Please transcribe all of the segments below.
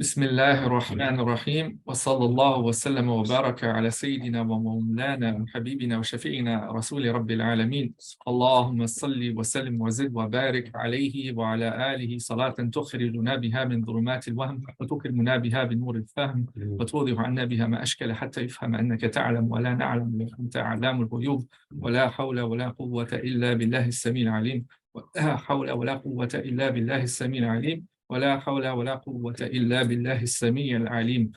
بسم الله الرحمن الرحيم وصلى الله وسلم وبارك على سيدنا ومولانا وحبيبنا وشفيعنا رسول رب العالمين. اللهم صل وسلم وزد وبارك عليه وعلى آله صلاة تخرجنا بها من ظلمات الوهم وتكرمنا بها بنور الفهم وتوضح عنا بها ما أشكل حتى يفهم أنك تعلم ولا نعلم أنت علام الغيوب. ولا حول ولا قوة إلا بالله السميع العليم. ولا حول ولا قوة إلا بالله السميع العليم. ولا حول ولا قوة إلا بالله السميع العليم.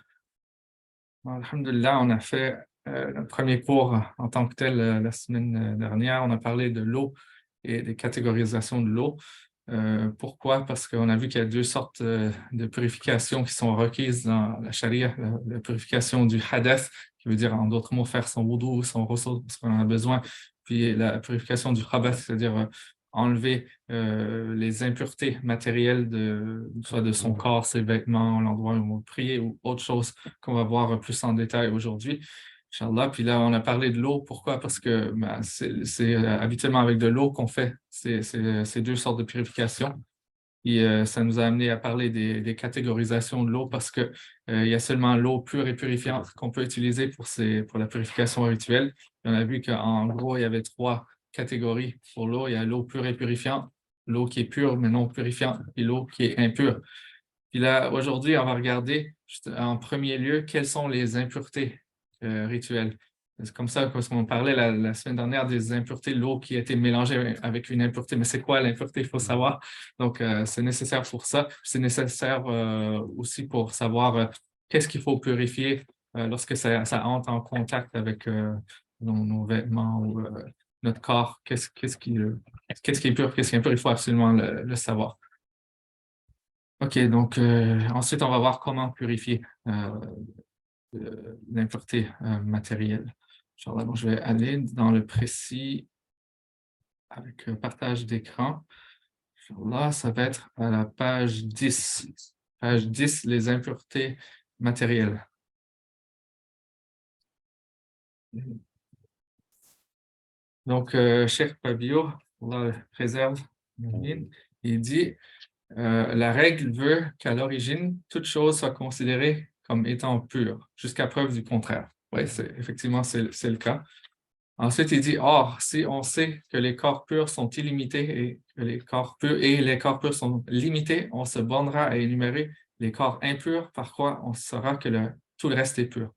Alhamdulillah, on a fait notre premier cours en tant que tel la semaine dernière. On a parlé de l'eau et des catégorisations de l'eau. Pourquoi? Parce qu'on a vu qu'il y a deux sortes de purifications qui sont requises dans la charia. La purification du hadath, qui veut dire en d'autres mots faire son wudu, son ghusl, parce qu'on en a besoin. Puis la purification du khabath, c'est-à-dire enlever les impuretés matérielles soit de son corps, ses vêtements, l'endroit où on va prier ou autre chose qu'on va voir plus en détail aujourd'hui. Inch'Allah. Puis là, on a parlé de l'eau. Pourquoi? Parce que c'est habituellement avec de l'eau qu'on fait ces deux sortes de purification. Et ça nous a amené à parler des catégorisations de l'eau parce que il y a seulement l'eau pure et purifiante qu'on peut utiliser pour la purification rituelle. On a vu qu'en gros, il y avait trois catégories pour l'eau. Il y a l'eau pure et purifiante, l'eau qui est pure mais non purifiante, et l'eau qui est impure. Puis là, aujourd'hui, on va regarder en premier lieu quelles sont les impuretés rituelles. C'est comme ça parce qu'on parlait la semaine dernière des impuretés, l'eau qui a été mélangée avec une impureté. Mais c'est quoi l'impureté? Il faut savoir. Donc, c'est nécessaire pour ça. C'est nécessaire aussi pour savoir qu'est-ce qu'il faut purifier lorsque ça entre en contact avec nos vêtements ou notre corps. Qu'est-ce qui est pur, qu'est-ce qui est impur? Il faut absolument le savoir. OK, donc ensuite, on va voir comment purifier l'impureté matérielle. Inch'Allah, donc, je vais aller dans le précis avec partage d'écran. Inch'Allah, ça va être à la page 10. Page 10, les impuretés matérielles. Donc, Cheikh Pabio, Allah le préserve, il dit la règle veut qu'à l'origine, toute chose soit considérée comme étant pure, jusqu'à preuve du contraire. Oui, effectivement, c'est le cas. Ensuite, il dit, or, si on sait que les corps purs sont illimités et que les corps purs sont limités, on se bornera à énumérer les corps impurs, par quoi on saura que tout le reste est pur.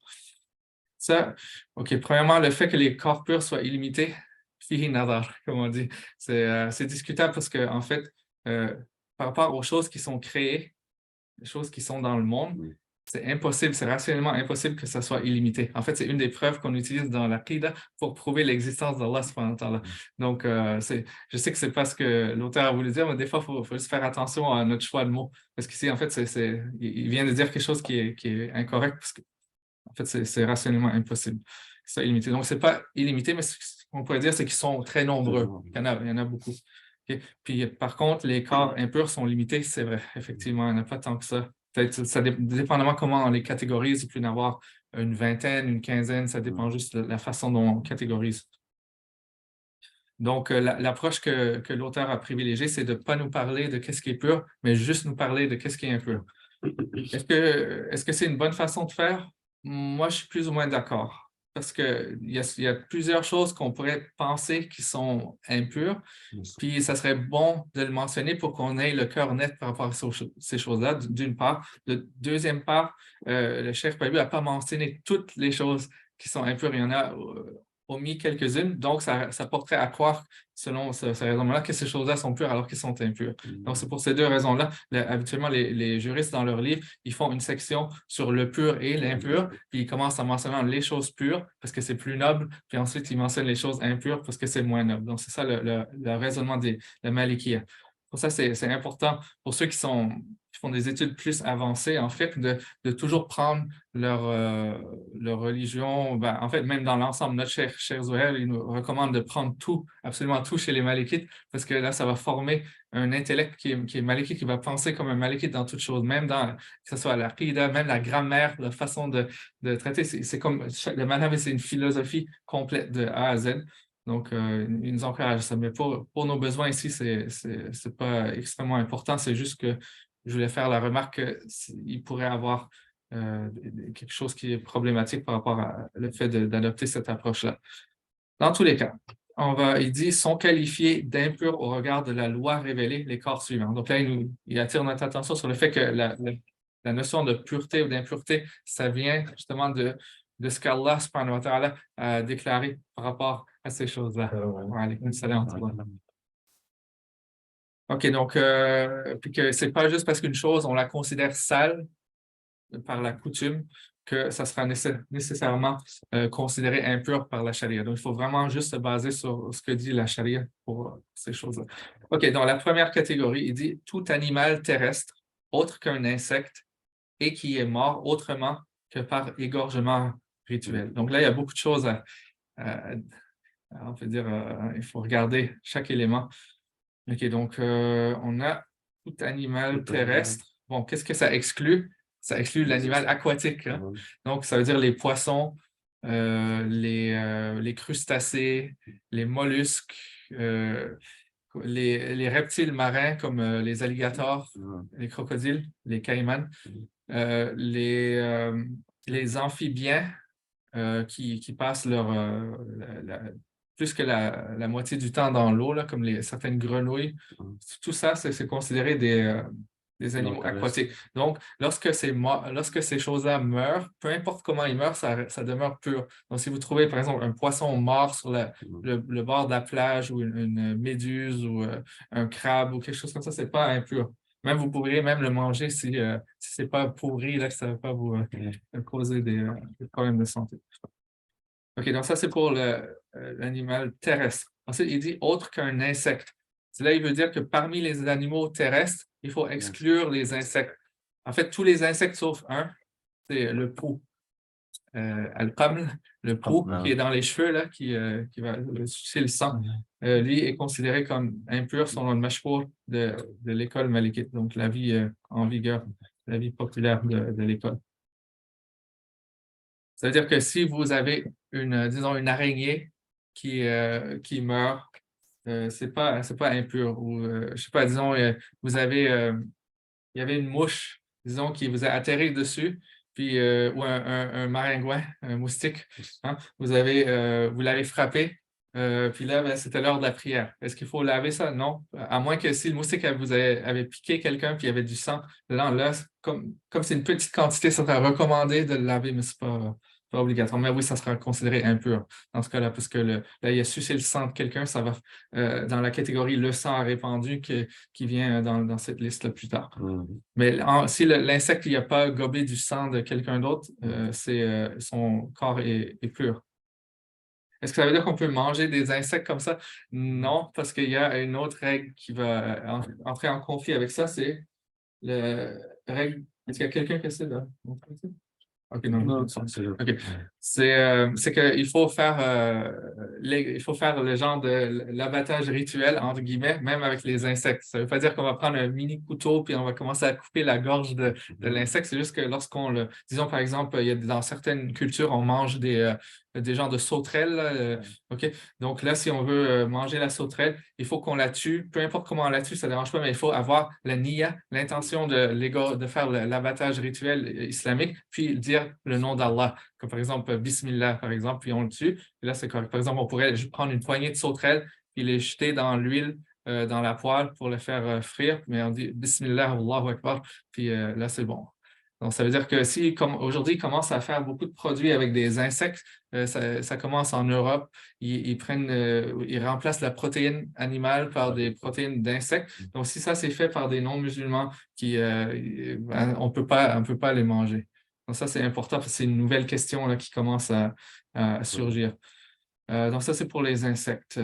Ça, OK, premièrement, le fait que les corps purs soient illimités, fihi nadar, comme on dit, c'est discutable parce que, en fait, euh, par rapport aux choses qui sont créées, les choses qui sont dans le monde, c'est impossible, c'est rationnellement impossible que ça soit illimité. En fait, c'est une des preuves qu'on utilise dans la l'Aqida pour prouver l'existence d'Allah subhanahu wa ta'ala. Donc, je sais que c'est pas ce que l'auteur a voulu dire, mais des fois, faut juste faire attention à notre choix de mots. Parce qu'ici, en fait, il vient de dire quelque chose qui est incorrect, parce que, en fait, c'est rationnellement impossible que ça soit illimité. Donc, c'est pas illimité, mais ce qu'on pourrait dire, c'est qu'ils sont très nombreux. Il y en a beaucoup. OK? Puis, par contre, les corps impurs sont limités, c'est vrai. Effectivement, il n'y en a pas tant que ça. Peut-être, dépendamment comment on les catégorise, il peut y en avoir une vingtaine, une quinzaine, ça dépend juste de la façon dont on catégorise. Donc, l'approche que l'auteur a privilégiée, c'est de ne pas nous parler de qu'est-ce qui est pur, mais juste nous parler de qu'est-ce qui est impur. Est-ce que c'est une bonne façon de faire? Moi, je suis plus ou moins d'accord. Parce qu'il y a plusieurs choses qu'on pourrait penser qui sont impures, puis ça serait bon de le mentionner pour qu'on ait le cœur net par rapport à ces choses-là, d'une part. De deuxième part, le chef Pabu n'a pas mentionné toutes les choses qui sont impures. Il y en a omis quelques-unes, donc ça porterait à croire, selon ce raisonnement-là, que ces choses-là sont pures alors qu'elles sont impures. Donc, c'est pour ces deux raisons-là. Habituellement, les juristes, dans leur livre, ils font une section sur le pur et l'impur, puis ils commencent en mentionnant les choses pures parce que c'est plus noble, puis ensuite, ils mentionnent les choses impures parce que c'est moins noble. Donc, c'est ça le raisonnement des Malikiya. Pour ça, c'est important pour ceux qui font des études plus avancées, en fait, de toujours prendre leur religion, ben, en fait, même dans l'ensemble, notre cher Zohar, il nous recommande de prendre tout, absolument tout chez les Malikites, parce que là, ça va former un intellect qui est malikite, qui va penser comme un malikite dans toutes choses, même que ce soit la qida, même la grammaire, la façon de traiter. C'est comme le madhab, c'est une philosophie complète de A à Z. Donc, ils nous encouragent ça. Mais pour nos besoins ici, c'est pas extrêmement important. C'est juste que je voulais faire la remarque qu'il pourrait avoir quelque chose qui est problématique par rapport à le fait d'adopter cette approche-là. Dans tous les cas, il dit sont qualifiés d'impurs au regard de la loi révélée les corps suivants. Donc là, il attire notre attention sur le fait que la notion de pureté ou d'impureté, ça vient justement de ce qu'Allah subhanahu wa ta'ala a déclaré par rapport à ces choses-là. Wa alaykum salam. OK, donc, puis que c'est pas juste parce qu'une chose, on la considère sale par la coutume, que ça sera nécessairement considéré impur par la charia. Donc, il faut vraiment juste se baser sur ce que dit la charia pour ces choses-là. OK, donc la première catégorie, il dit tout animal terrestre, autre qu'un insecte, et qui est mort autrement que par égorgement rituel. Donc là, il y a beaucoup de choses on peut dire, il faut regarder chaque élément. OK, donc on a tout animal terrestre. Bon, qu'est-ce que ça exclut? Ça exclut l'animal aquatique, hein? Donc, ça veut dire les poissons, les crustacés, les mollusques, les reptiles marins comme les alligators, les crocodiles, les caïmans, les amphibiens qui passent plus que la moitié du temps dans l'eau, là, comme certaines grenouilles. Tout ça, c'est considéré des animaux aquatiques. Donc, lorsque ces choses-là meurent, peu importe comment ils meurent, ça demeure pur. Donc, si vous trouvez, par exemple, un poisson mort sur le bord de la plage ou une méduse ou un crabe ou quelque chose comme ça, c'est pas impur. Même vous pourriez même le manger si c'est pas pourri, là, que ça ne va pas vous causer des problèmes de santé. OK, donc ça, c'est pour l'animal terrestre. Ensuite, il dit autre qu'un insecte. Là, il veut dire que parmi les animaux terrestres, il faut exclure les insectes. En fait, tous les insectes sauf un, c'est le pou. Al-qaml, le pou qui est dans les cheveux, là, qui va sucer le sang. Lui est considéré comme impur selon le mashhour de l'école malikite, donc la vie en vigueur, la vie populaire de l'école. Ça veut dire que si vous avez disons, une araignée qui meurt, c'est pas impur. Ou, je sais pas, disons, il y avait une mouche, disons, qui vous a atterri dessus, puis, ou un maringouin, un moustique, hein, vous l'avez frappé, puis là, ben, c'était l'heure de la prière. Est-ce qu'il faut laver ça? Non. À moins que si le moustique avait piqué quelqu'un, puis il y avait du sang, là comme c'est une petite quantité, ça serait recommandé de le laver, mais c'est pas obligatoire. Mais oui, ça sera considéré impur dans ce cas-là, parce que là, il a sucé le sang de quelqu'un, ça va dans la catégorie le sang répandu qui vient dans cette liste-là plus tard. Mais si l'insecte n'a pas gobé du sang de quelqu'un d'autre, son corps est pur. Est-ce que ça veut dire qu'on peut manger des insectes comme ça? Non, parce qu'il y a une autre règle qui va entrer en conflit avec ça, c'est la règle. Est-ce qu'il y a quelqu'un qui essaie de montrer ça? OK, non. OK. C'est qu'il faut faire le genre de l'abattage rituel, entre guillemets, même avec les insectes. Ça ne veut pas dire qu'on va prendre un mini couteau puis on va commencer à couper la gorge de l'insecte. C'est juste que disons par exemple, dans certaines cultures, on mange des genres de sauterelles. Là, OK? Donc là, si on veut manger la sauterelle, il faut qu'on la tue. Peu importe comment on la tue, ça ne dérange pas, mais il faut avoir la niya, l'intention de faire l'abattage rituel islamique, puis dire le nom d'Allah, comme par exemple Bismillah, par exemple, puis on le tue. Et là, c'est correct. Par exemple, on pourrait prendre une poignée de sauterelles, puis les jeter dans l'huile, dans la poêle pour le faire frire, mais on dit Bismillah, Allahu Akbar, puis là, c'est bon. Donc, ça veut dire que si, comme aujourd'hui, ils commencent à faire beaucoup de produits avec des insectes, ça commence en Europe, ils remplacent la protéine animale par des protéines d'insectes. Donc, si ça, c'est fait par des non-musulmans, on ne peut pas les manger. Donc, ça, c'est important parce que c'est une nouvelle question là, qui commence à surgir. Donc, ça, c'est pour les insectes.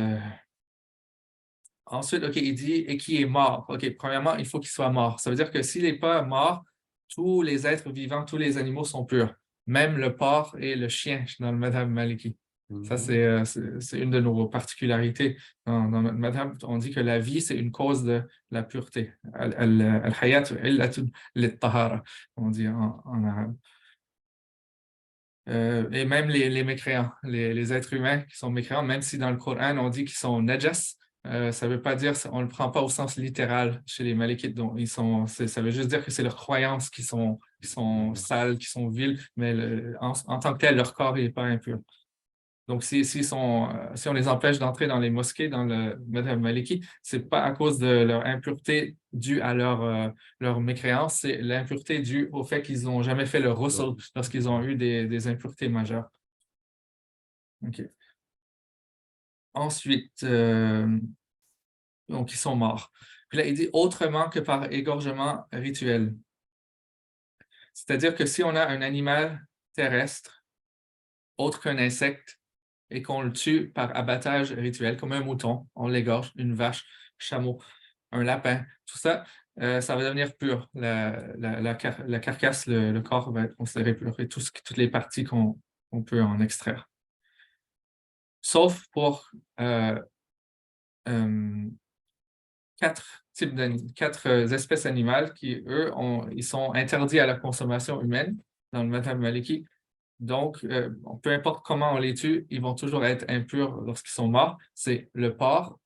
Ensuite, OK, il dit « et qui est mort ». OK, premièrement, il faut qu'il soit mort. Ça veut dire que s'il n'est pas mort, tous les êtres vivants, tous les animaux sont purs. Même le porc et le chien dans le madhab maliki. Ça, c'est une de nos particularités. Dans notre madhab, on dit que la vie, c'est une cause de la pureté. Al-hayat illatun lit-tahara, on dit en arabe. Et même les mécréants, les êtres humains qui sont mécréants, même si dans le Coran, on dit qu'ils sont najas, ça ne veut pas dire, on ne le prend pas au sens littéral chez les Malikites. Donc, ça veut juste dire que c'est leurs croyances qui sont sales, qui sont viles, mais en tant que tel, leur corps n'est pas impur. Donc, si on les empêche d'entrer dans les mosquées, dans le madhhab maliki, ce n'est pas à cause de leur impureté due à leur mécréance, c'est l'impureté due au fait qu'ils n'ont jamais fait le ghusl lorsqu'ils ont eu des impuretés majeures. OK. Ensuite, donc ils sont morts. Puis là, il dit autrement que par égorgement rituel. C'est-à-dire que si on a un animal terrestre, autre qu'un insecte, et qu'on le tue par abattage rituel, comme un mouton, on l'égorge, une vache, chameau, un lapin, tout ça, ça va devenir pur. La carcasse, le corps va être considéré pur et toutes les parties qu'on peut en extraire. Sauf pour euh, quatre espèces animales qui, eux, ils sont interdits à la consommation humaine dans le madhhab maliki. Donc, peu importe comment on les tue, ils vont toujours être impurs lorsqu'ils sont morts. C'est le porc,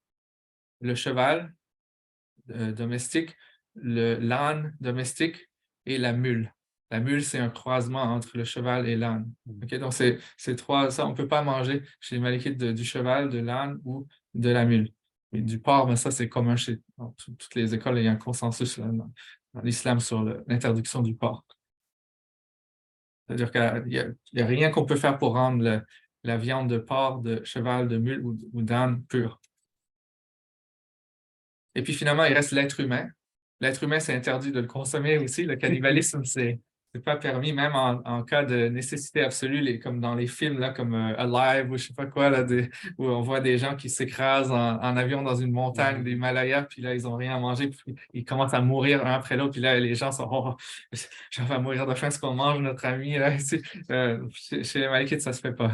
le cheval domestique, l'âne domestique et la mule. La mule, c'est un croisement entre le cheval et l'âne. Okay? Donc, c'est trois, ça, on ne peut pas manger chez les Malikites du cheval, de l'âne ou de la mule. Et du porc, mais ça, c'est commun chez toutes les écoles. Il y a un consensus là, dans l'islam sur l'interdiction du porc. C'est-à-dire qu'il n'y a rien qu'on peut faire pour rendre la viande de porc, de cheval, de mule ou d'âne pure. Et puis finalement, il reste l'être humain. L'être humain, c'est interdit de le consommer aussi. Le cannibalisme, c'est pas permis, même en cas de nécessité absolue, comme dans les films, là, comme Alive ou je sais pas quoi, là, où on voit des gens qui s'écrasent en avion dans une montagne des Himalayas, puis là, ils n'ont rien à manger, puis ils commencent à mourir un après l'autre, puis là, les gens sont oh, j'en vais mourir de faim, est-ce qu'on mange notre ami? Là, chez les Malikites, ça se fait pas.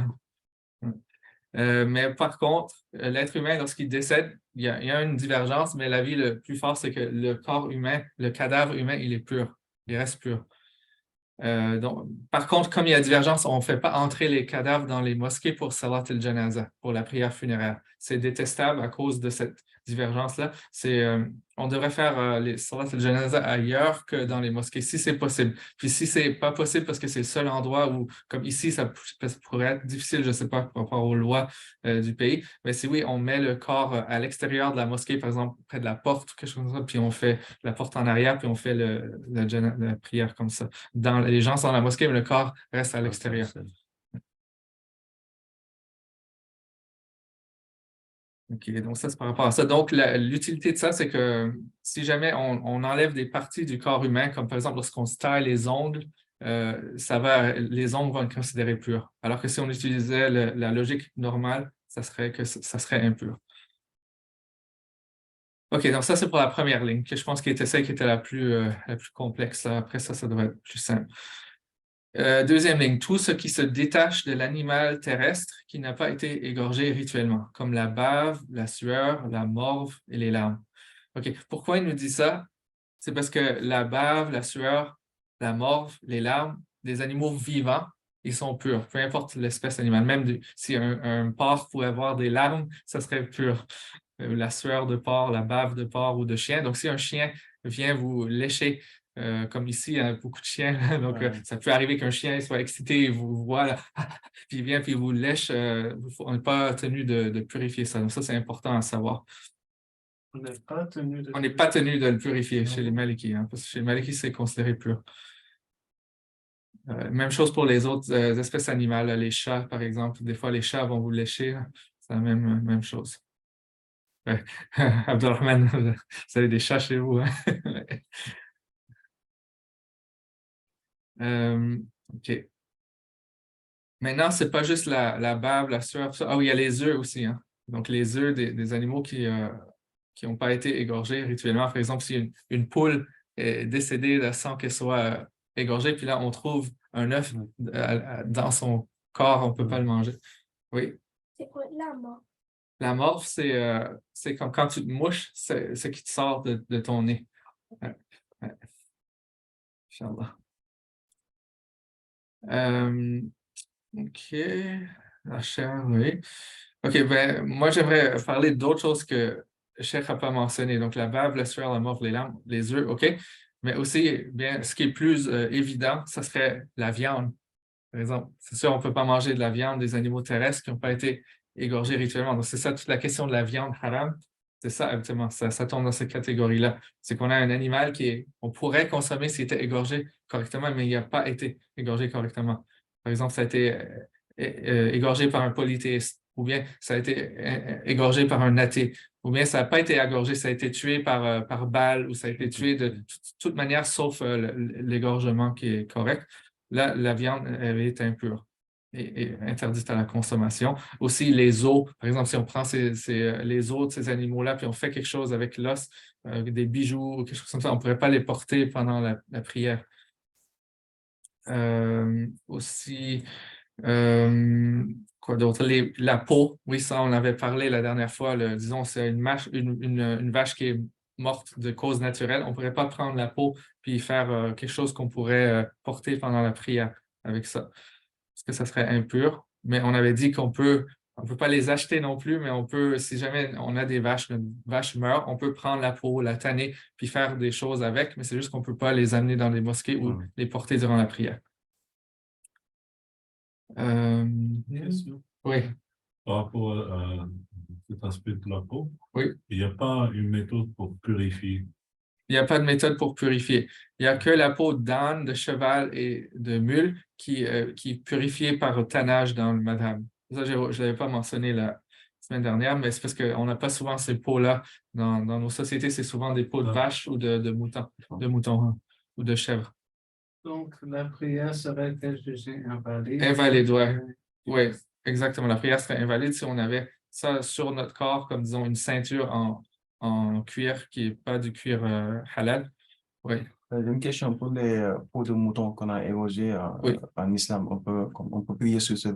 Mais par contre, l'être humain, lorsqu'il décède, il y a une divergence, mais l'avis le plus fort, c'est que le corps humain, le cadavre humain, il est pur. Il reste pur. Donc, par contre, comme il y a divergence, on ne fait pas entrer les cadavres dans les mosquées pour Salat al-Janaza, pour la prière funéraire. C'est détestable à cause de cette divergence-là. On devrait faire les Salat al-Janaza ailleurs que dans les mosquées, si c'est possible. Puis si c'est pas possible parce que c'est le seul endroit où, comme ici, ça pourrait être difficile, je ne sais pas, par rapport aux lois du pays. Mais si oui, on met le corps à l'extérieur de la mosquée, par exemple, près de la porte ou quelque chose comme ça, puis on fait la porte en arrière, puis on fait la prière comme ça. Les gens sont dans la mosquée, mais le corps reste à l'extérieur. OK, donc ça, c'est par rapport à ça. Donc, l'utilité de ça, c'est que si jamais on enlève des parties du corps humain, comme par exemple lorsqu'on se taille les ongles, les ongles vont être considérés purs. Alors que si on utilisait la logique normale, ça serait impur. OK, donc ça, c'est pour la première ligne, que je pense qui était celle qui était la plus complexe. Après ça, ça devrait être plus simple. Deuxième ligne, tout ce qui se détache de l'animal terrestre qui n'a pas été égorgé rituellement, comme la bave, la sueur, la morve et les larmes. OK. Pourquoi il nous dit ça? C'est parce que la bave, la sueur, la morve, les larmes, des animaux vivants, ils sont purs, peu importe l'espèce animale. Même si un porc pouvait avoir des larmes, ça serait pur. La sueur de porc, la bave de porc ou de chien. Donc, si un chien vient vous lécher, comme ici, il y a beaucoup de chiens, donc ça peut arriver qu'un chien soit excité et vous voit, là, puis il vient puis il vous lèche, on n'est pas tenu de purifier ça. Donc, ça, c'est important à savoir. On n'est pas tenu de... On n'est pas tenu de le purifier chez les Malikis, hein, parce que chez les Malikis, c'est considéré pur. Même chose pour les autres espèces animales, là, les chats, par exemple. Des fois, les chats vont vous lécher, là. C'est la même chose. Ouais. Abdurrahman, vous avez des chats chez vous, hein? OK. Maintenant, c'est pas juste la bave, la sueur, tout ça. Ah oui, il y a les œufs aussi, hein. Donc, les œufs des animaux qui n'ont pas été égorgés rituellement. Par exemple, si une poule est décédée sans qu'elle soit égorgée, puis là, on trouve un œuf dans son corps, on ne peut pas le manger. Oui. C'est quoi la mort? La morve, c'est comme quand tu te mouches, c'est ce qui te sort de ton nez. Ouais. Ouais. Inch'Allah. OK. La chair, oui. OK, ben, moi, j'aimerais parler d'autres choses que Cheikh n'a pas mentionné. Donc, la bave, la sueur, la morve, les larmes, les œufs, OK. Mais aussi, bien, ce qui est plus évident, ça serait la viande, par exemple. C'est sûr, on ne peut pas manger de la viande des animaux terrestres qui n'ont pas été égorgés rituellement. Donc, c'est ça toute la question de la viande haram. C'est ça, habituellement, ça tombe dans cette catégorie-là. C'est qu'on a un animal on pourrait consommer s'il était égorgé correctement, mais il n'a pas été égorgé correctement. Par exemple, ça a été égorgé par un polythéiste, ou bien ça a été égorgé par un athée, ou bien ça n'a pas été égorgé, ça a été tué par balle, ou ça a été tué de toute manière, sauf l'égorgement qui est correct. Là, la viande, elle est impure et interdite à la consommation. Aussi, les os, par exemple, si on prend les os de ces animaux-là, puis on fait quelque chose avec l'os, des bijoux, quelque chose comme ça, on ne pourrait pas les porter pendant la prière. Aussi, quoi d'autre? La peau, oui, ça, on avait parlé la dernière fois. Disons, c'est une vache qui est morte de cause naturelle. On ne pourrait pas prendre la peau puis faire quelque chose qu'on pourrait porter pendant la prière avec ça. Parce que ça serait impur. Mais on avait dit on ne peut pas les acheter non plus, mais on peut, si jamais on a des vaches, une vache meurt, on peut prendre la peau, la tanner, puis faire des choses avec, mais c'est juste qu'on ne peut pas les amener dans les mosquées ou les porter durant la prière. Question. Oui, Par rapport à cet aspect de la peau, oui. il n'y a pas une méthode pour purifier. Il n'y a pas de méthode pour purifier. Il n'y a que la peau d'âne, de cheval et de mule qui est purifiée par tannage dans le madhab. Ça, je ne l'avais pas mentionné la semaine dernière, mais c'est parce qu'on n'a pas souvent ces peaux-là dans nos sociétés. C'est souvent des peaux de vache ou de mouton hein, ou de chèvre. Donc, la prière serait-elle jugée invalide? Invalide, ouais. Oui, exactement. La prière serait invalide si on avait ça sur notre corps, comme disons une ceinture en cuir qui n'est pas du cuir halal. Oui. J'ai une question pour les peaux de mouton qu'on a égorgées Oui. en islam. On peut prier sur ce.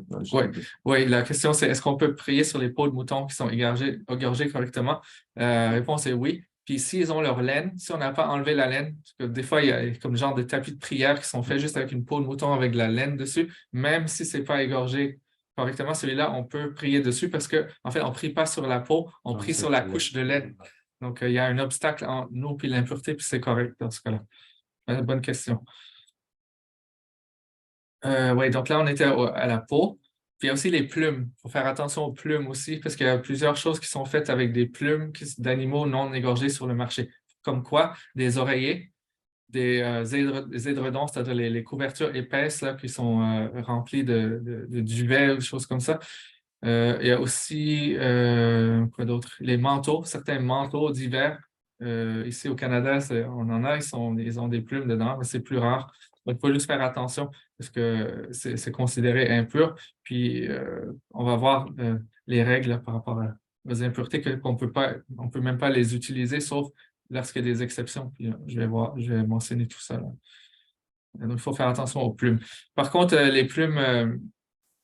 Oui, la question c'est est-ce qu'on peut prier sur les peaux de mouton qui sont égorgées correctement? La réponse est oui. Puis s'ils ont leur laine, si on n'a pas enlevé la laine, parce que des fois, il y a comme genre de tapis de prière qui sont faits juste avec une peau de mouton avec de la laine dessus, même si ce n'est pas égorgé correctement, celui-là, on peut prier dessus parce qu'en fait, on ne prie pas sur la peau, on prie sur la couche de laine. Donc, il y a un obstacle entre nous et l'impureté, puis c'est correct dans ce cas-là. Bonne question. Oui, donc là, on était à la peau. Puis il y a aussi les plumes. Il faut faire attention aux plumes aussi, parce qu'il y a plusieurs choses qui sont faites avec des plumes d'animaux non égorgés sur le marché. Comme quoi? Des oreillers, des édredons, c'est-à-dire les couvertures épaisses là, qui sont remplies de duvet ou des choses comme ça. Il y a aussi, quoi d'autre? Les manteaux, certains manteaux d'hiver. Ici au Canada, on en a, ils ont des plumes dedans, mais c'est plus rare. Donc, il faut juste faire attention parce que c'est considéré impur. Puis, on va voir les règles là, par rapport aux impuretés qu'on peut pas, on peut même pas les utiliser, sauf lorsqu'il y a des exceptions. Puis, je vais mentionner tout ça là. Donc, il faut faire attention aux plumes. Par contre, les plumes,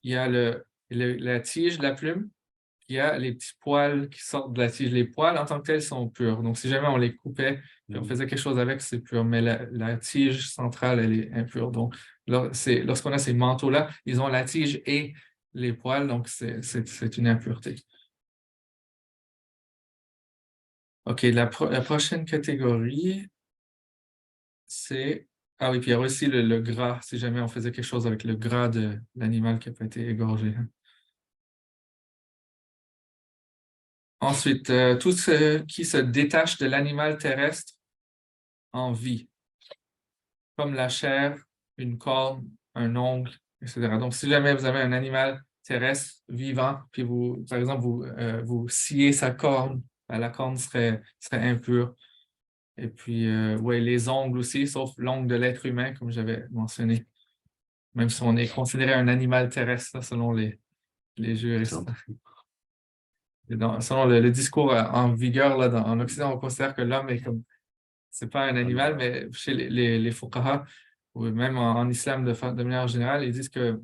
il y a la tige de la plume, il y a les petits poils qui sortent de la tige. Les poils, en tant que tels, sont purs. Donc, si jamais on les coupait et on faisait quelque chose avec, c'est pur. Mais la tige centrale, elle est impure. Donc, lorsqu'on a ces manteaux-là, ils ont la tige et les poils, donc c'est une impureté. OK, la prochaine catégorie, c'est... Ah oui, puis il y a aussi le gras, si jamais on faisait quelque chose avec le gras de l'animal qui n'a pas été égorgé. Ensuite, tout ce qui se détache de l'animal terrestre en vie, comme la chair, une corne, un ongle, etc. Donc, si jamais vous avez un animal terrestre vivant, puis par exemple, vous sciez sa corne, ben, la corne serait impure. Et puis, ouais, les ongles aussi, sauf l'ongle de l'être humain, comme j'avais mentionné. Même si on est considéré un animal terrestre, selon les juristes. Selon le discours en vigueur là, en Occident, on considère que l'homme est comme, c'est pas un animal, mais chez les fuqaha, ou même en islam de manière générale, ils disent que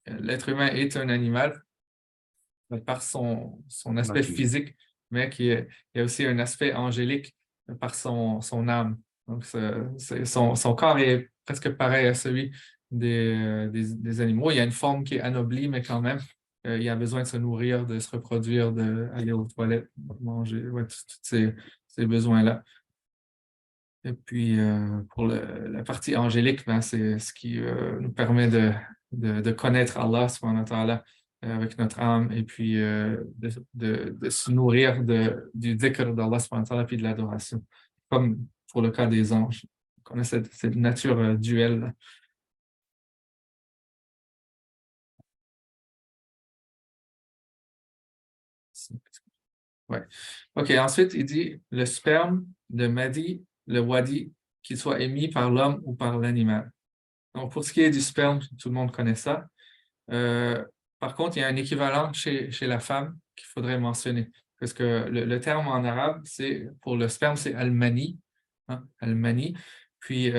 l'être humain est un animal par son aspect physique, mais il y a aussi un aspect angélique par son âme. Donc, son corps est presque pareil à celui des animaux. Il y a une forme qui est anoblie, mais quand même, il a besoin de se nourrir, de se reproduire, d'aller aux toilettes, de manger, ouais, tous ces besoins-là. Et puis, pour la partie angélique, ben, c'est ce qui nous permet de connaître Allah, subhanahu wa ta'ala, avec notre âme, et puis de se nourrir du dhikr d'Allah, subhanahu wa ta'ala, puis de l'adoration, comme pour le cas des anges. On a cette nature duelle, là. Ouais. OK, ensuite, il dit le sperme, le madi, le wadi, qu'il soit émis par l'homme ou par l'animal. Donc, pour ce qui est du sperme, tout le monde connaît ça. Par contre, il y a un équivalent chez la femme qu'il faudrait mentionner. Parce que le terme en arabe, pour le sperme, c'est al-mani. Hein, al-mani. Puis,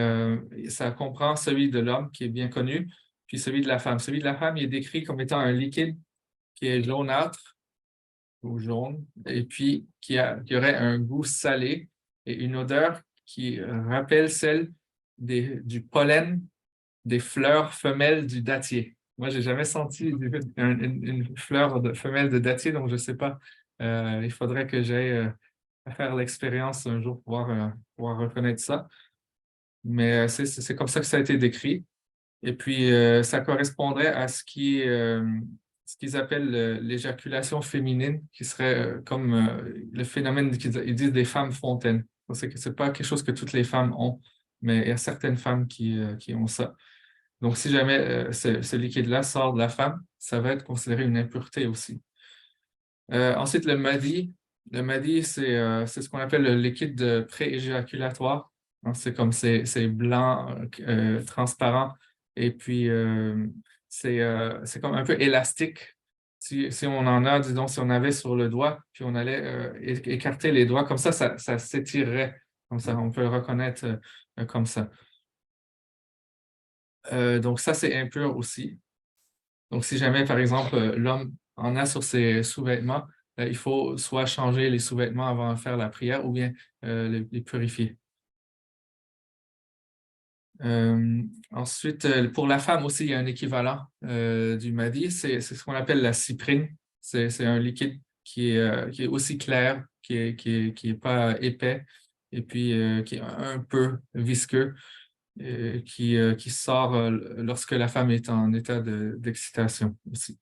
ça comprend celui de l'homme qui est bien connu, puis celui de la femme. Celui de la femme, il est décrit comme étant un liquide qui est jaunâtre ou jaune, et puis qui aurait un goût salé et une odeur qui rappelle celle du pollen des fleurs femelles du dattier. Moi, j'ai jamais senti une fleur femelle de dattier, donc je ne sais pas. Il faudrait que j'aille faire l'expérience un jour pour pouvoir reconnaître ça. Mais c'est comme ça que ça a été décrit. Et puis, ça correspondrait à ce qu'ils appellent l'éjaculation féminine, qui serait comme le phénomène qu'ils disent des femmes fontaines. C'est que c'est pas quelque chose que toutes les femmes ont, mais il y a certaines femmes qui ont ça. Donc, si jamais ce liquide-là sort de la femme, ça va être considéré une impureté aussi. Ensuite, le madi. Le madi, c'est ce qu'on appelle le liquide pré-éjaculatoire. Hein, c'est blanc, transparent, et puis c'est comme un peu élastique. Si on en a, disons, si on avait sur le doigt, puis on allait écarter les doigts, comme ça s'étirerait. Comme ça, on peut le reconnaître comme ça. Donc, ça, c'est impur aussi. Donc, si jamais, par exemple, l'homme en a sur ses sous-vêtements, il faut soit changer les sous-vêtements avant de faire la prière ou bien les purifier. Ensuite, pour la femme aussi, il y a un équivalent du madi, c'est ce qu'on appelle la cyprine. C'est un liquide qui est aussi clair, qui est pas épais et puis qui est un peu visqueux. Qui sort lorsque la femme est en état d'excitation aussi.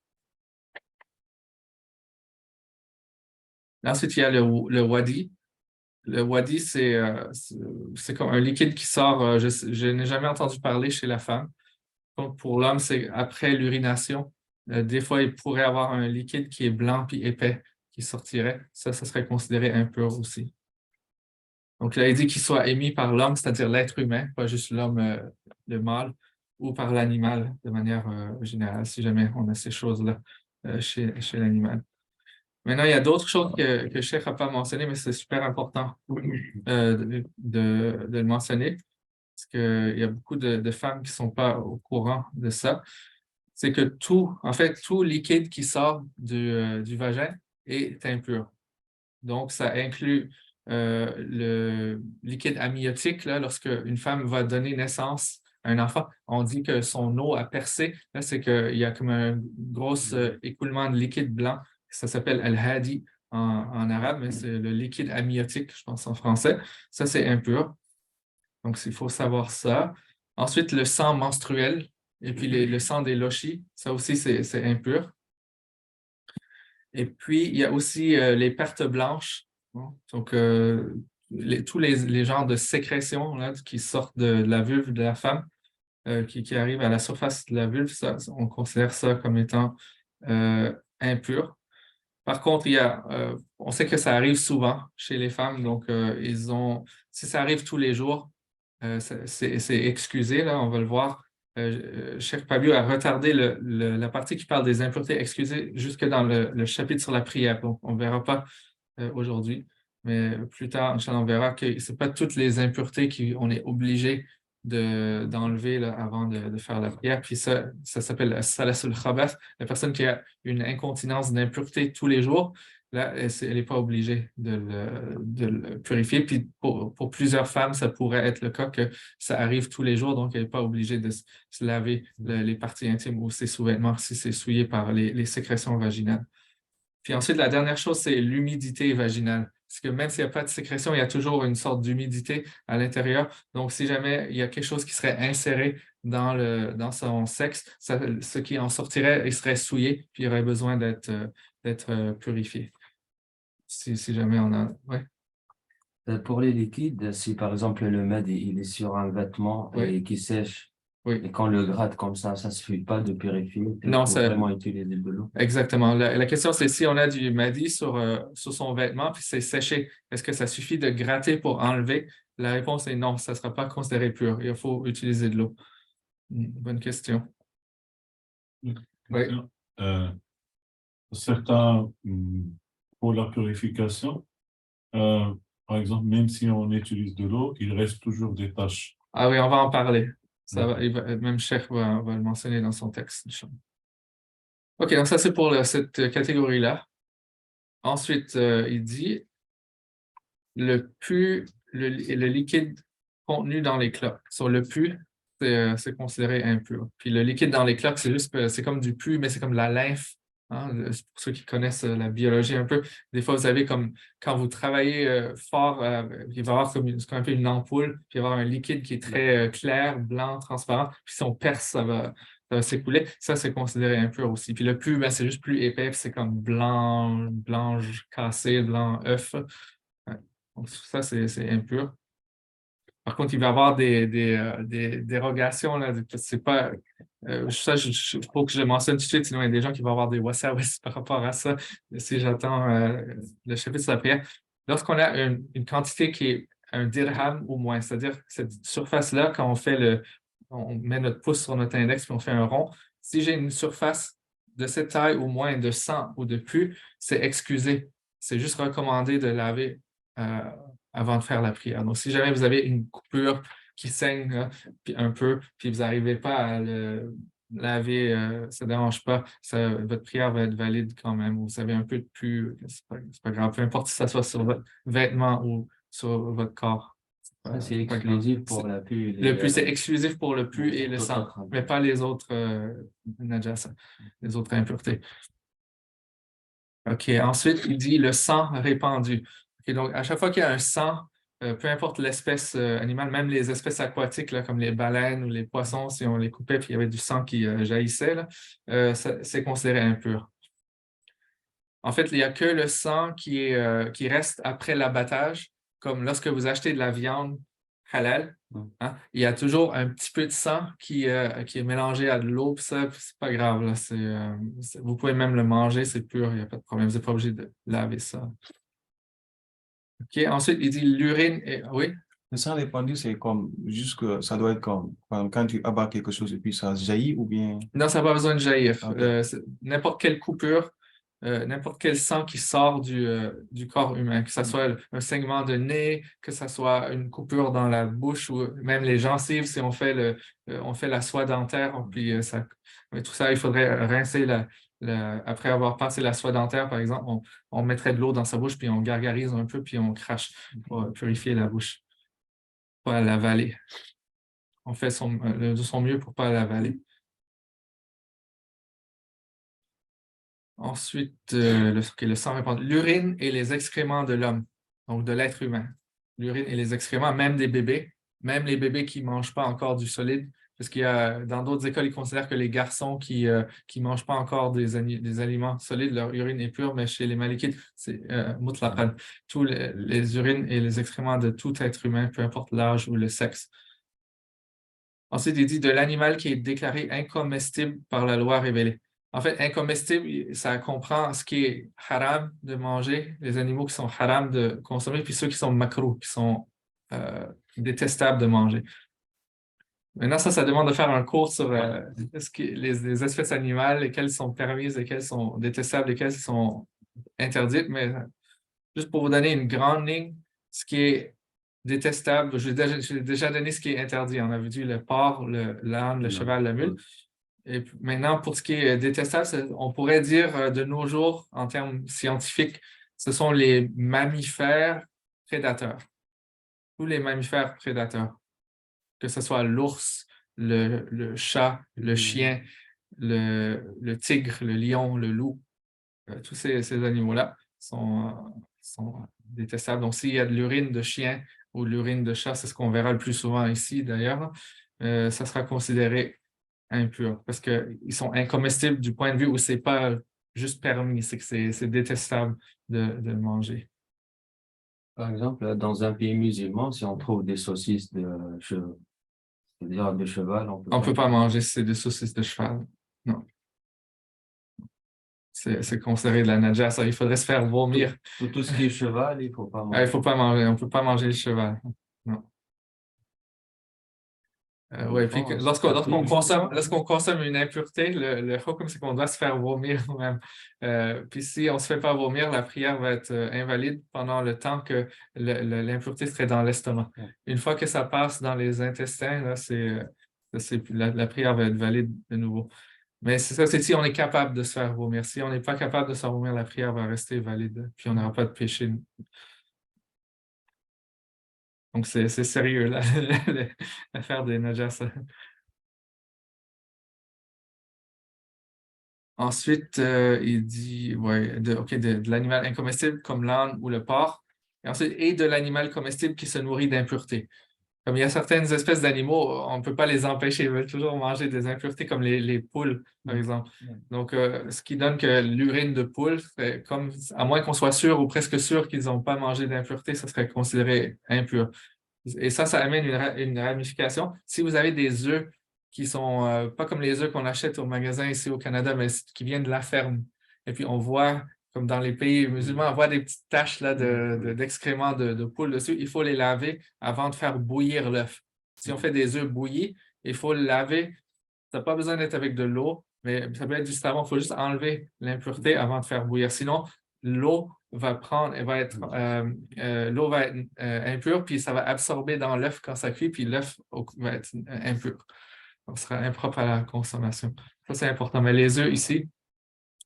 Ensuite, il y a le wadi. Le wadi, c'est comme un liquide qui sort, je n'ai jamais entendu parler chez la femme. Donc, pour l'homme, c'est après l'urination. Des fois, il pourrait avoir un liquide qui est blanc puis épais qui sortirait. Ça serait considéré impur aussi. Donc, là, il dit qu'il soit émis par l'homme, c'est-à-dire l'être humain, pas juste l'homme, le mâle, ou par l'animal de manière générale, si jamais on a ces choses-là chez l'animal. Maintenant, il y a d'autres choses que Cheikh n'a pas mentionnées, mais c'est super important de le mentionner, parce qu'il y a beaucoup de femmes qui ne sont pas au courant de ça. C'est que tout liquide qui sort du vagin est impur. Donc, ça inclut le liquide amniotique, là, lorsque une femme va donner naissance à un enfant, on dit que son eau a percé. Là, c'est qu'il y a comme un gros écoulement de liquide blanc. Ça s'appelle al-hadi en arabe, mais c'est le liquide amniotique, je pense, en français. Ça, c'est impur. Donc, il faut savoir ça. Ensuite, le sang menstruel et puis le sang des lochis, ça aussi, c'est impur. Et puis, il y a aussi les pertes blanches. Bon, donc, tous les genres de sécrétions là, qui sortent de la vulve de la femme, qui arrivent à la surface de la vulve, on considère ça comme étant impur. Par contre, on sait que ça arrive souvent chez les femmes, donc si ça arrive tous les jours, c'est excusé, là, on va le voir. Cheikh Pabiou a retardé la partie qui parle des impuretés excusées jusque dans le chapitre sur la prière. Donc, on ne verra pas aujourd'hui, mais plus tard, on verra que ce n'est pas toutes les impuretés qu'on est obligé d'enlever là, avant de faire la prière. Puis ça s'appelle salasul khabath, la personne qui a une incontinence d'impureté tous les jours. là, elle n'est pas obligée de le purifier. Puis pour plusieurs femmes, ça pourrait être le cas que ça arrive tous les jours, donc elle n'est pas obligée de se laver les parties intimes ou ses sous-vêtements si c'est souillé par les sécrétions vaginales. Puis ensuite, la dernière chose, c'est l'humidité vaginale. Parce que même s'il n'y a pas de sécrétion, il y a toujours une sorte d'humidité à l'intérieur. Donc, si jamais il y a quelque chose qui serait inséré dans son sexe, ce qui en sortirait, il serait souillé, puis il aurait besoin d'être purifié. Si jamais on a... Ouais. Pour les liquides, si par exemple le med il est sur un vêtement Oui. et qui sèche, Oui. et qu'on le gratte comme ça ne suffit pas de purifier. Non, il faut vraiment utiliser de l'eau. Exactement. La question, c'est si on a du MADI sur son vêtement, puis c'est séché, est-ce que ça suffit de gratter pour enlever? La réponse est non, ça ne sera pas considéré pur. Il faut utiliser de l'eau. Bonne question. Oui. Certains, pour la purification, par exemple, même si on utilise de l'eau, il reste toujours des taches. Ah oui, on va en parler. Même Cheikh va le mentionner dans son texte. OK, donc ça, c'est pour cette catégorie-là. Ensuite, il dit le liquide contenu dans les cloques. Sur le pu, c'est considéré impur. Puis le liquide dans les cloques, c'est comme du pu, mais c'est comme la lymphe. Hein? Pour ceux qui connaissent la biologie un peu, des fois, vous avez comme quand vous travaillez fort, il va y avoir comme un peu une ampoule, puis il va y avoir un liquide qui est très clair, blanc, transparent. Puis si on perce, ça va s'écouler. Ça, c'est considéré impur aussi. Puis le pu, ben, c'est juste plus épais, puis c'est comme blanche cassé, blanc œuf. Ouais. Donc, ça, c'est impur. Par contre, il va y avoir des dérogations. Là, c'est pas, ça, il faut que je le mentionne tout de suite, sinon il y a des gens qui vont avoir des wasawis par rapport à ça, si j'attends le chapitre sur la prière. Lorsqu'on a une quantité qui est un dirham ou moins, c'est-à-dire cette surface-là, quand on met notre pouce sur notre index et on fait un rond, si j'ai une surface de cette taille ou moins de 100 ou de plus, c'est excusé. C'est juste recommandé de laver avant de faire la prière. Donc, si jamais vous avez une coupure qui saigne puis un peu, puis vous n'arrivez pas à le laver, ça ne dérange pas, votre prière va être valide quand même. Vous avez un peu de pu, c'est pas grave, peu importe si ça soit sur votre vêtement ou sur votre corps. C'est exclusif pour la pu. Le pu, c'est exclusif pour le pu et le sang, mais pas les autres najasa, les autres impuretés. OK, ensuite, il dit le sang répandu. Okay, donc, à chaque fois qu'il y a un sang, peu importe l'espèce animale, même les espèces aquatiques, là, comme les baleines ou les poissons, si on les coupait et il y avait du sang qui jaillissait, c'est considéré impur. En fait, il n'y a que le sang qui reste après l'abattage, comme lorsque vous achetez de la viande halal, hein, il y a toujours un petit peu de sang qui est mélangé à de l'eau, puis ça, c'est pas grave. Là, vous pouvez même le manger, c'est pur, il n'y a pas de problème. Vous n'êtes pas obligé de laver ça. OK, ensuite, il dit l'urine est... Oui? Le sang répandu, c'est comme, juste que ça doit être comme, quand tu abats quelque chose et puis ça jaillit ou bien... Non, ça n'a pas besoin de jaillir. Okay. N'importe quelle coupure, n'importe quel sang qui sort du corps humain, que ce soit un saignement de nez, que ce soit une coupure dans la bouche ou même les gencives, si on fait la soie dentaire, puis tout ça, il faudrait rincer après avoir passé la soie dentaire, par exemple, on mettrait de l'eau dans sa bouche, puis on gargarise un peu, puis on crache pour purifier la bouche, pas l'avaler. On fait de son mieux pour ne pas l'avaler. Ensuite, le sang répandu. L'urine et les excréments de l'homme, donc de l'être humain. L'urine et les excréments, même des bébés, même les bébés qui ne mangent pas encore du solide, parce qu'il y a, dans d'autres écoles, ils considèrent que les garçons qui ne mangent pas encore des aliments solides, leur urine est pure, mais chez les malikites, c'est mutlaqan. Tous les urines et les excréments de tout être humain, peu importe l'âge ou le sexe. Ensuite, il dit de l'animal qui est déclaré incomestible par la loi révélée. En fait, incomestible, ça comprend ce qui est haram de manger, les animaux qui sont haram de consommer, puis ceux qui sont makruh, qui sont détestables de manger. Maintenant, ça demande de faire un cours sur les espèces animales, lesquelles sont permises, lesquelles sont détestables, lesquelles sont interdites. Mais juste pour vous donner une grande ligne, ce qui est détestable, j'ai déjà donné ce qui est interdit. On avait dit le porc, l'âne, le cheval, la mule. Et maintenant, pour ce qui est détestable, on pourrait dire de nos jours, en termes scientifiques, ce sont les mammifères prédateurs. Tous les mammifères prédateurs, que ce soit l'ours, le chat, le chien, le tigre, le lion, le loup, tous ces animaux-là sont détestables. Donc, s'il y a de l'urine de chien ou de l'urine de chat, c'est ce qu'on verra le plus souvent ici d'ailleurs, ça sera considéré impur parce qu'ils sont incomestibles du point de vue où c'est pas juste permis, c'est que c'est détestable de le manger. Par exemple, dans un pays musulman, si on trouve des saucisses c'est-à-dire de cheval, On ne peut pas manger des saucisses de cheval. Non. C'est considéré de la najasa. Il faudrait se faire vomir. Tout ce qui est cheval, il ne faut pas Il manger. ne faut pas manger. On ne peut pas manger le cheval. Non. Ouais, puis lorsqu'on consomme une impureté, le hukum, c'est qu'on doit se faire vomir même. Puis si on ne se fait pas vomir, la prière va être invalide pendant le temps que l'impureté serait dans l'estomac. Une fois que ça passe dans les intestins, là, la prière va être valide de nouveau. Mais c'est ça, c'est si on est capable de se faire vomir. Si on n'est pas capable de se faire vomir, la prière va rester valide. Puis on n'aura pas de péché. Donc c'est sérieux, là, l'affaire des najasa. Ensuite, il dit de l'animal incomestible comme l'âne ou le porc. Et ensuite, et de l'animal comestible qui se nourrit d'impuretés. Comme il y a certaines espèces d'animaux, on ne peut pas les empêcher, ils veulent toujours manger des impuretés comme les poules, par exemple. Donc, ce qui donne que l'urine de poule, à moins qu'on soit sûr ou presque sûr qu'ils n'ont pas mangé d'impuretés, ça serait considéré impur. Et ça amène une ramification. Si vous avez des œufs qui sont pas comme les œufs qu'on achète au magasin ici au Canada, mais qui viennent de la ferme, et puis on voit, comme dans les pays musulmans, on voit des petites taches là, d'excréments de poule dessus. Il faut les laver avant de faire bouillir l'œuf. Si on fait des œufs bouillis, il faut le laver. Ça n'a pas besoin d'être avec de l'eau, mais ça peut être du savon. Il faut juste enlever l'impureté avant de faire bouillir. Sinon, l'eau va être impure, puis ça va absorber dans l'œuf quand ça cuit, puis l'œuf va être impur. Donc, ce sera impropre à la consommation. Ça, c'est important. Mais les œufs ici,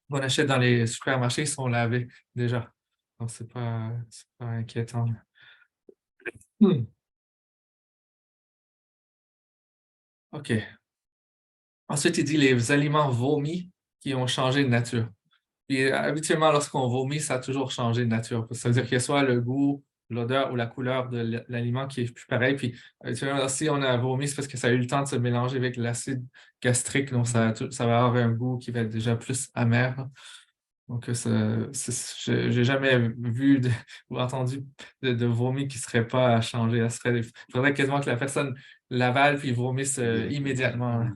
qu'on achète dans les supermarchés, ils sont lavés déjà. Donc, ce n'est pas inquiétant. OK. Ensuite, il dit les aliments vomis qui ont changé de nature. Puis, habituellement, lorsqu'on vomit, ça a toujours changé de nature. Ça veut dire qu'il y a soit le goût, l'odeur ou la couleur de l'aliment qui est plus pareil. Puis, habituellement, si on a vomi, c'est parce que ça a eu le temps de se mélanger avec l'acide gastrique. Donc, ça va avoir un goût qui va être déjà plus amer. Donc, je n'ai jamais vu ou entendu de vomi qui ne serait pas changé. Il faudrait quasiment que la personne l'avale puis vomisse immédiatement.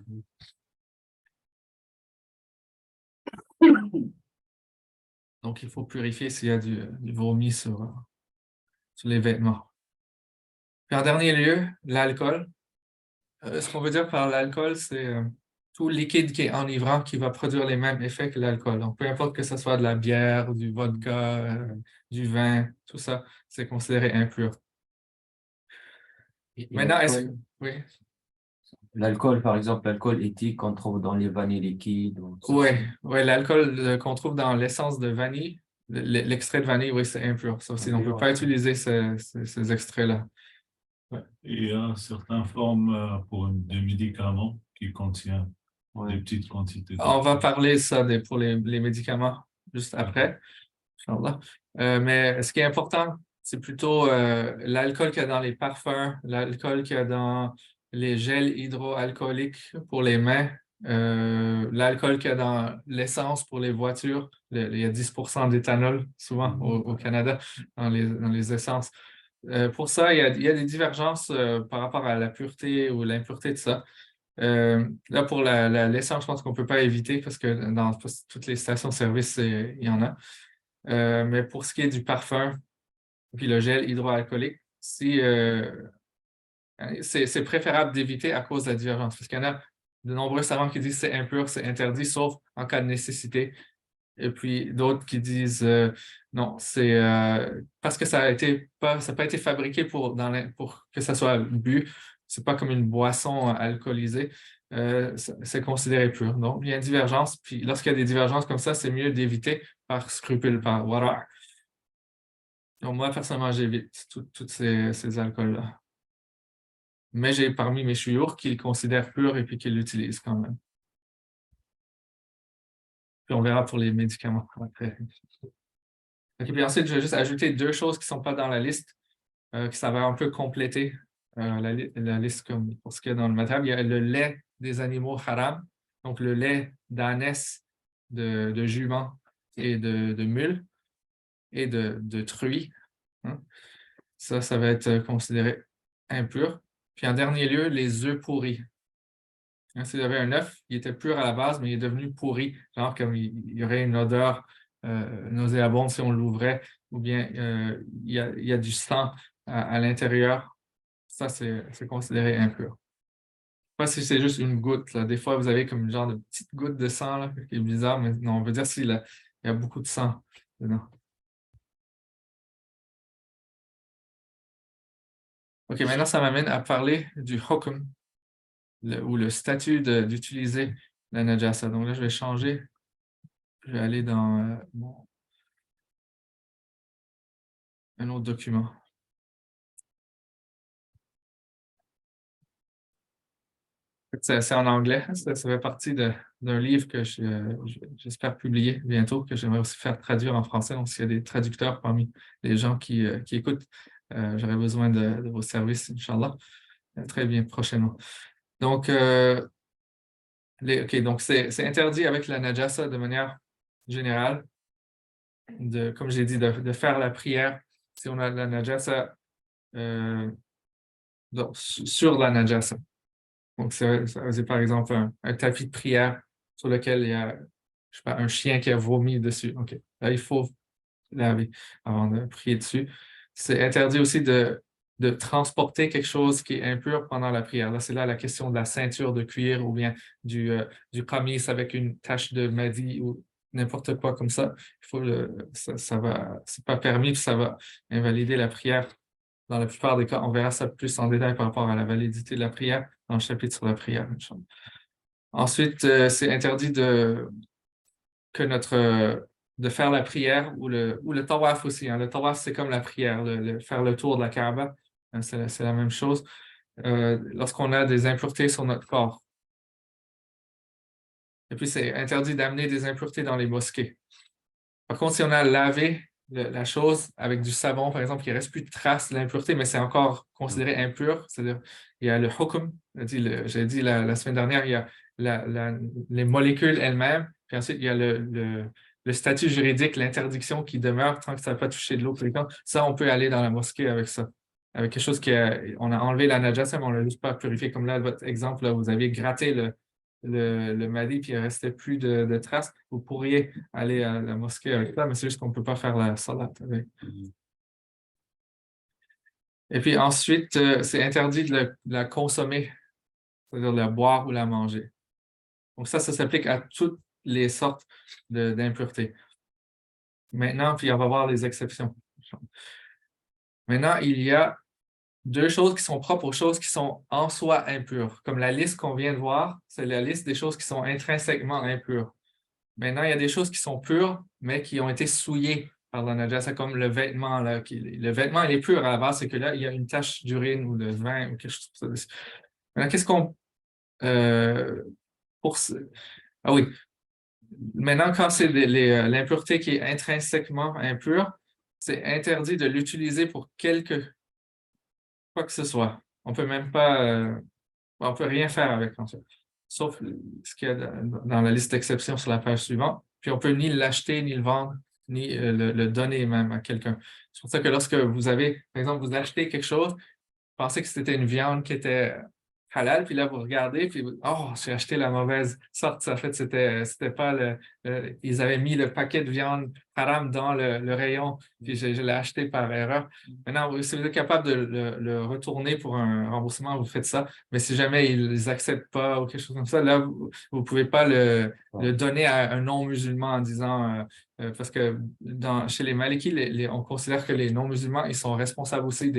Donc, il faut purifier s'il y a du vomi sur les vêtements. Puis en dernier lieu, l'alcool. Ce qu'on veut dire par l'alcool, c'est tout liquide qui est enivrant qui va produire les mêmes effets que l'alcool. Donc, peu importe que ce soit de la bière, du vodka, du vin, tout ça, c'est considéré impur. Maintenant, oui. L'alcool, par exemple, l'alcool éthique qu'on trouve dans les vanilles liquides. Oui, l'alcool qu'on trouve dans l'essence de vanille, l'extrait de vanille, oui, c'est impur. Ça aussi, on ne peut pas utiliser ces extraits-là. Ouais. Il y a certaines formes pour des médicaments qui contiennent des petites quantités. On va parler de ça pour les médicaments juste après. Mais ce qui est important, c'est plutôt l'alcool qu'il y a dans les parfums, l'alcool qu'il y a dans les gels hydroalcooliques pour les mains, l'alcool qu'il y a dans l'essence pour les voitures. Il y a 10% d'éthanol souvent au Canada dans les essences. Pour ça, il y a des divergences par rapport à la pureté ou l'impureté de ça. Là, pour l'essence, je pense qu'on ne peut pas éviter parce que dans toutes les stations-service, il y en a. Mais pour ce qui est du parfum, puis le gel hydroalcoolique, c'est préférable d'éviter à cause de la divergence. Parce qu'il y en a de nombreux savants qui disent que c'est impur, c'est interdit, sauf en cas de nécessité. Et puis d'autres qui disent non, c'est parce que ça n'a pas été fabriqué pour que ça soit bu. C'est pas comme une boisson alcoolisée. C'est considéré pur. Donc, il y a une divergence. Puis lorsqu'il y a des divergences comme ça, c'est mieux d'éviter par scrupule, par wara'. Donc, moi, personnellement, j'évite tous ces alcools-là. Mais j'ai parmi mes chouyours qui le considèrent pur et puis qui l'utilisent quand même. Puis on verra pour les médicaments après. Okay, puis ensuite, je vais juste ajouter 2 choses qui ne sont pas dans la liste, qui s'avèrent un peu compléter la liste comme pour ce qu'il y a dans le matériel. Il y a le lait des animaux haram, donc le lait d'ânesse, de jument et de mule et de truie. Hein. Ça va être considéré impur. Puis en dernier lieu, les œufs pourris. Hein, si vous avez un œuf, il était pur à la base, mais il est devenu pourri, genre comme il y aurait une odeur nauséabonde si on l'ouvrait, ou bien il y a du sang à l'intérieur. Ça, c'est considéré impur. Je ne sais pas si c'est juste une goutte. Là. Des fois, vous avez comme une genre de petite goutte de sang là, qui est bizarre, mais non, on veut dire s'il y a beaucoup de sang dedans. OK, maintenant, ça m'amène à parler du hukm, ou le statut d'utiliser la najasa. Donc là, je vais changer. Je vais aller dans un autre document. C'est en anglais. Ça fait partie d'un livre que j'espère publier bientôt, que j'aimerais aussi faire traduire en français. Donc, s'il y a des traducteurs parmi les gens qui écoutent, j'aurais besoin de vos services, Inch'Allah, très bien prochainement. Donc, donc c'est interdit avec la najasa de manière générale, comme j'ai dit, de faire la prière si on a la najasa sur la najasa. Donc, c'est par exemple un tapis de prière sur lequel il y a, je sais pas, un chien qui a vomi dessus. OK. Là, il faut laver avant de prier dessus. C'est interdit aussi de transporter quelque chose qui est impur pendant la prière. Là, c'est là la question de la ceinture de cuir ou bien du qamis avec une tache de madi ou n'importe quoi comme ça. C'est pas permis, puis ça va invalider la prière. Dans la plupart des cas, on verra ça plus en détail par rapport à la validité de la prière dans le chapitre sur la prière. Ensuite, c'est interdit de faire la prière ou le tawaf aussi. Hein. Le tawaf, c'est comme la prière, faire le tour de la Kaaba. Hein, c'est la même chose. Lorsqu'on a des impuretés sur notre corps. Et puis, c'est interdit d'amener des impuretés dans les mosquées. Par contre, si on a lavé la chose avec du savon, par exemple, il ne reste plus de traces de l'impureté, mais c'est encore considéré impur. C'est-à-dire, il y a le hukm, j'ai dit la semaine dernière, il y a les molécules elles-mêmes, puis ensuite, il y a le statut juridique, l'interdiction qui demeure tant que ça n'a pas touché de l'eau fréquente. Ça, on peut aller dans la mosquée avec ça. Avec quelque chose on a enlevé la najasa, mais on ne l'a juste pas purifié. Comme là, votre exemple, là, vous aviez gratté le madi, puis il ne restait plus de traces. Vous pourriez aller à la mosquée avec ça, mais c'est juste qu'on ne peut pas faire la salat avec. Et puis ensuite, c'est interdit de la consommer, c'est-à-dire de la boire ou la manger. Donc ça s'applique à toutes les sortes d'impuretés. Maintenant, puis on va voir les exceptions. Maintenant, il y a 2 choses qui sont propres aux choses qui sont en soi impures. Comme la liste qu'on vient de voir, c'est la liste des choses qui sont intrinsèquement impures. Maintenant, il y a des choses qui sont pures, mais qui ont été souillées par la najasa, comme le vêtement. Là, le vêtement, il est pur à la base, c'est que là, il y a une tache d'urine ou de vin ou quelque chose comme ça. Maintenant, qu'est-ce qu'on... Ah oui. Maintenant, quand c'est l'impureté qui est intrinsèquement impure, c'est interdit de l'utiliser pour quoi que ce soit. On peut même pas... on peut rien faire avec, en fait. Sauf ce qu'il y a dans la liste d'exceptions sur la page suivante. Puis on peut ni l'acheter, ni le vendre, ni le donner même à quelqu'un. C'est pour ça que lorsque vous avez, par exemple, vous achetez quelque chose, pensez que c'était une viande qui était halal, puis là, vous regardez, puis oh, j'ai acheté la mauvaise sorte. En fait, c'était pas ils avaient mis le paquet de viande haram dans le rayon, puis je l'ai acheté par erreur. Maintenant, si vous êtes capable de le retourner pour un remboursement, vous faites ça. Mais si jamais ils les acceptent pas ou quelque chose comme ça, là, vous ne pouvez pas le donner à un non-musulman en disant parce que chez les Malikis, on considère que les non-musulmans, ils sont responsables aussi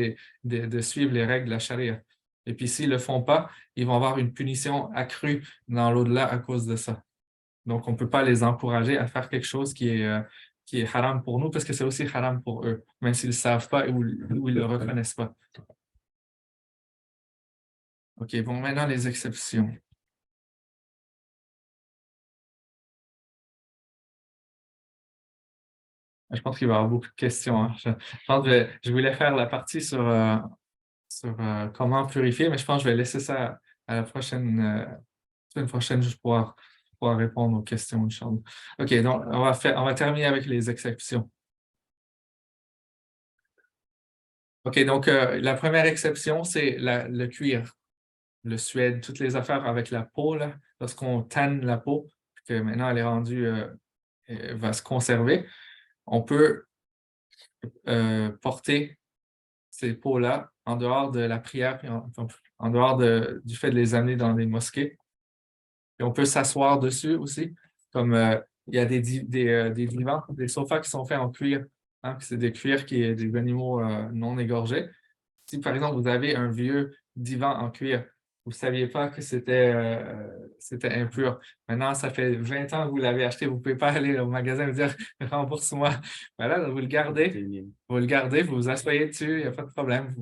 de suivre les règles de la charia. Et puis, s'ils ne le font pas, ils vont avoir une punition accrue dans l'au-delà à cause de ça. Donc, on ne peut pas les encourager à faire quelque chose qui est qui est haram pour nous parce que c'est aussi haram pour eux, même s'ils ne savent pas ou ils ne le reconnaissent pas. OK, bon, maintenant les exceptions. Je pense qu'il va y avoir beaucoup de questions. Hein. Je pense que je voulais faire la partie sur comment purifier, mais je pense que je vais laisser ça à la semaine prochaine juste pour pouvoir répondre aux questions, Inch'Allah. OK, donc on va terminer avec les exceptions. OK, donc la première exception, c'est le cuir, le suède, toutes les affaires avec la peau, là, lorsqu'on tanne la peau, que maintenant elle est rendue, elle va se conserver, on peut porter ces peaux-là en dehors de la prière, puis en dehors du fait de les amener dans des mosquées. Et on peut s'asseoir dessus aussi, comme il y a des divans, des sofas qui sont faits en cuir. Hein, c'est des cuirs des animaux non égorgés. Si par exemple vous avez un vieux divan en cuir, vous ne saviez pas que c'était impur. Maintenant, ça fait 20 ans que vous l'avez acheté, vous ne pouvez pas aller au magasin et dire rembourse-moi. Voilà, vous le gardez, vous vous asseyez dessus, il n'y a pas de problème.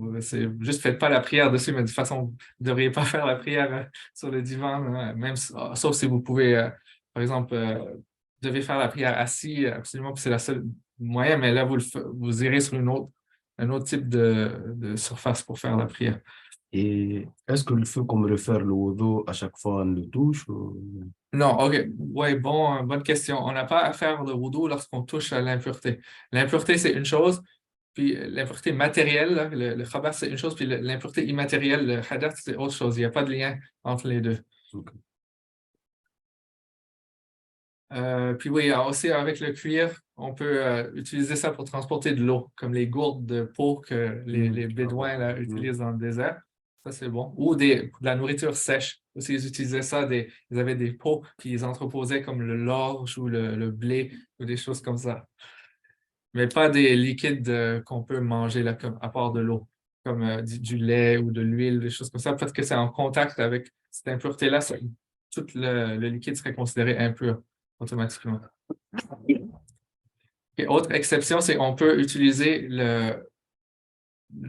Juste faites pas la prière dessus, mais de toute façon, vous ne devriez pas faire la prière sur le divan, même sauf si vous pouvez, par exemple, devez faire la prière assis, absolument, puis c'est la seule moyen, mais là, vous irez sur un autre type de surface pour faire la prière. Et est-ce que le feu comme refaire le wudu à chaque fois on le touche Non, OK. Oui, bonne question. On n'a pas à faire de wudu lorsqu'on touche à l'impureté. L'impureté, c'est une chose, puis l'impureté matérielle, là, le khabath, c'est une chose, puis l'impureté immatérielle, le hadath, c'est autre chose. Il n'y a pas de lien entre les deux. Ok. Puis oui, aussi avec le cuir, on peut utiliser ça pour transporter de l'eau, comme les gourdes de peau que les Bédouins là, utilisent dans le désert. Ça, c'est bon. Ou de la nourriture sèche. Aussi, ils utilisaient ça, ils avaient des pots, puis ils entreposaient comme le lorge ou le blé ou des choses comme ça. Mais pas des liquides qu'on peut manger là, à part de l'eau, comme du lait ou de l'huile, des choses comme ça, parce que c'est en contact avec cette impureté-là, tout le liquide serait considéré impur automatiquement. Et autre exception, c'est qu'on peut utiliser le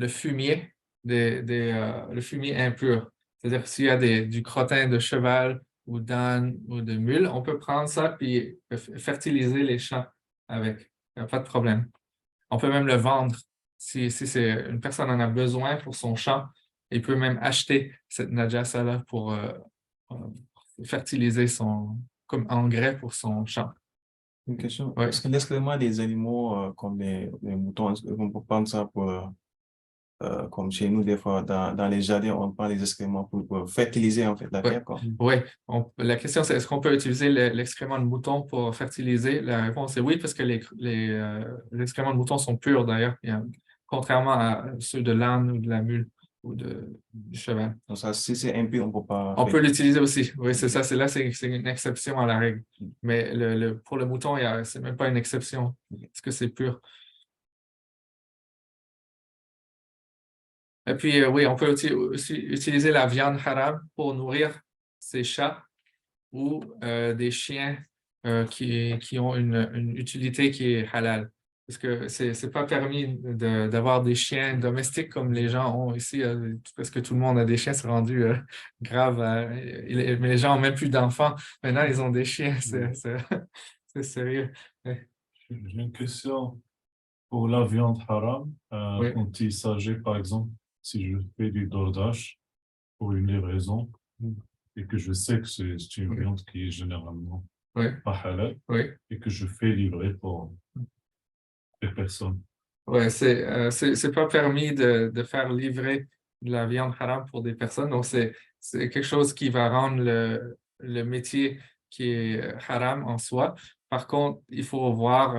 fumier, le fumier impur. C'est-à-dire s'il y a du crottin de cheval ou d'âne ou de mule, on peut prendre ça et fertiliser les champs avec. Il n'y a pas de problème. On peut même le vendre si une personne en a besoin pour son champ. Il peut même acheter cette najasa-là pour fertiliser comme engrais pour son champ. Une question. Ouais. Est-ce que l'excrément des animaux comme les moutons, est-ce qu'on peut prendre ça pour, comme chez nous, des fois, dans les jardins, on prend les excréments pour fertiliser en fait la terre, quoi. Oui, la question c'est est-ce qu'on peut utiliser l'excrément de mouton pour fertiliser? La réponse est oui, parce que les excréments de mouton sont purs d'ailleurs, contrairement à ceux de l'âne ou de la mule ou du cheval. Donc ça, si c'est impur, on ne peut pas. On peut l'utiliser aussi. Oui, c'est ça. C'est une exception à la règle. Mais pour le mouton, c'est même pas une exception, parce que c'est pur. Et puis, oui, on peut aussi utiliser la viande haram pour nourrir ces chats ou des chiens qui ont une utilité qui est halal. Parce que c'est pas permis d'avoir des chiens domestiques comme les gens ont ici. Parce que tout le monde a des chiens, c'est rendu grave. Mais les gens n'ont même plus d'enfants. Maintenant, ils ont des chiens. C'est sérieux. Ouais. J'ai une question pour la viande haram. Oui. Quand il s'agit, par exemple, si je fais du DoorDash pour une livraison et que je sais que c'est une viande qui est généralement pas halal et que je fais livrer pour des personnes. Oui, c'est pas permis de faire livrer de la viande haram pour des personnes. Donc, c'est quelque chose qui va rendre le métier qui est haram en soi. Par contre, il faut voir,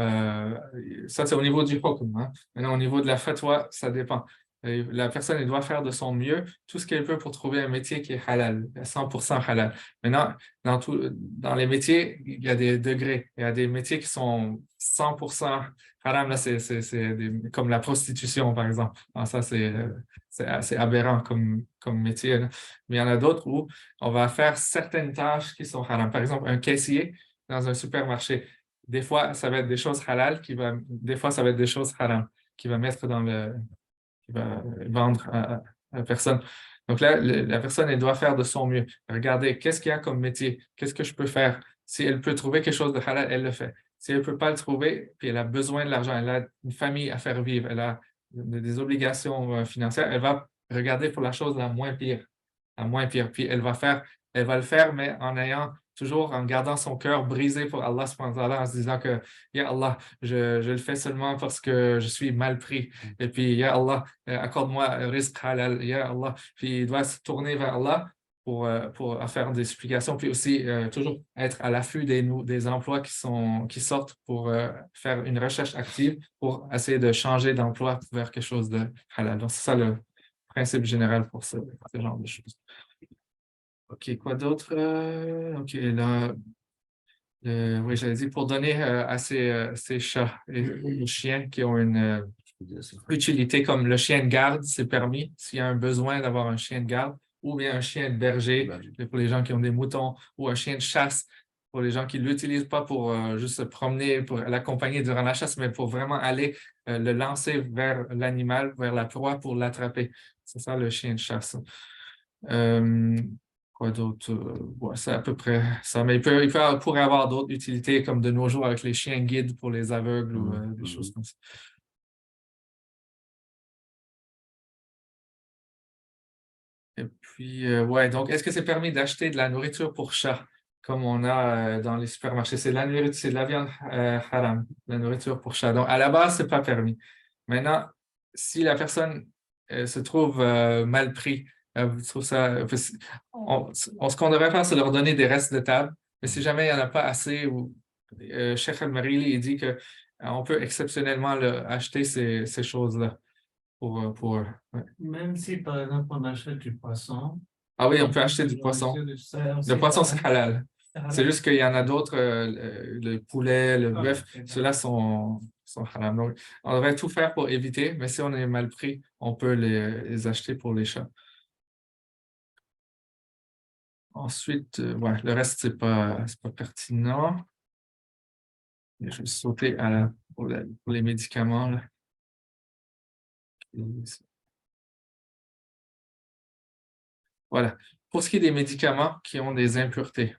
ça c'est au niveau du hukm. Hein. Maintenant, au niveau de la fatwa, ça dépend. La personne, elle doit faire de son mieux tout ce qu'elle peut pour trouver un métier qui est halal, 100% halal. Maintenant, dans les métiers, il y a des degrés. Il y a des métiers qui sont 100% haram, là, c'est comme la prostitution, par exemple. Alors ça, c'est assez aberrant comme métier. Là. Mais il y en a d'autres où on va faire certaines tâches qui sont haram. Par exemple, un caissier dans un supermarché Des fois, ça va être des choses halal, des fois, ça va être des choses haram, qui va mettre qui va vendre à la personne. Donc là, la personne, elle doit faire de son mieux. Regardez, qu'est-ce qu'il y a comme métier? Qu'est-ce que je peux faire? Si elle peut trouver quelque chose de halal, elle le fait. Si elle ne peut pas le trouver, puis elle a besoin de l'argent, elle a une famille à faire vivre, elle a des obligations financières, elle va regarder pour la chose la moins pire. La moins pire. Puis elle va le faire, mais toujours en gardant son cœur brisé pour Allah subhanahu wa ta'ala, en se disant que Ya Allah, je le fais seulement parce que je suis mal pris. Et puis Ya Allah, accorde-moi un rizq halal. Ya Allah. Puis il doit se tourner vers Allah pour faire des supplications, puis aussi toujours être à l'affût des emplois qui sortent pour faire une recherche active pour essayer de changer d'emploi vers quelque chose de halal. Donc, c'est ça le principe général pour ce genre de choses. OK, quoi d'autre? OK, là, oui, j'avais dit pour donner à ces chats et chiens qui ont une utilité comme le chien de garde, c'est permis s'il y a un besoin d'avoir un chien de garde, ou bien un chien de berger pour les gens qui ont des moutons, ou un chien de chasse pour les gens qui ne l'utilisent pas pour juste se promener, pour l'accompagner durant la chasse, mais pour vraiment aller le lancer vers l'animal, vers la proie pour l'attraper. C'est ça le chien de chasse. Quoi d'autre? Ouais, c'est à peu près ça. Mais il pourrait avoir d'autres utilités comme de nos jours avec les chiens guides pour les aveugles ou des choses comme ça. Et puis, ouais, donc est-ce que c'est permis d'acheter de la nourriture pour chat comme on a dans les supermarchés? C'est de la viande haram, la nourriture pour chat. Donc, à la base, c'est pas permis. Maintenant, si la personne se trouve mal pris, trouve ça, ce qu'on devrait faire, c'est leur donner des restes de table. Mais si jamais il n'y en a pas assez, ou Cheikh Al-Marili, il dit qu'on peut exceptionnellement acheter ces choses-là pour eux. Ouais. Même si, par exemple, on achète du poisson. Ah oui, on peut acheter du poisson. Le poisson, c'est halal. C'est juste qu'il y en a d'autres, le poulet, le bœuf, ceux-là sont halal. Donc, on devrait tout faire pour éviter, mais si on est mal pris, on peut les acheter pour les chats. Ensuite, ouais, le reste, c'est pas pertinent. Je vais sauter pour les médicaments, là. Voilà. Pour ce qui est des médicaments qui ont des impuretés.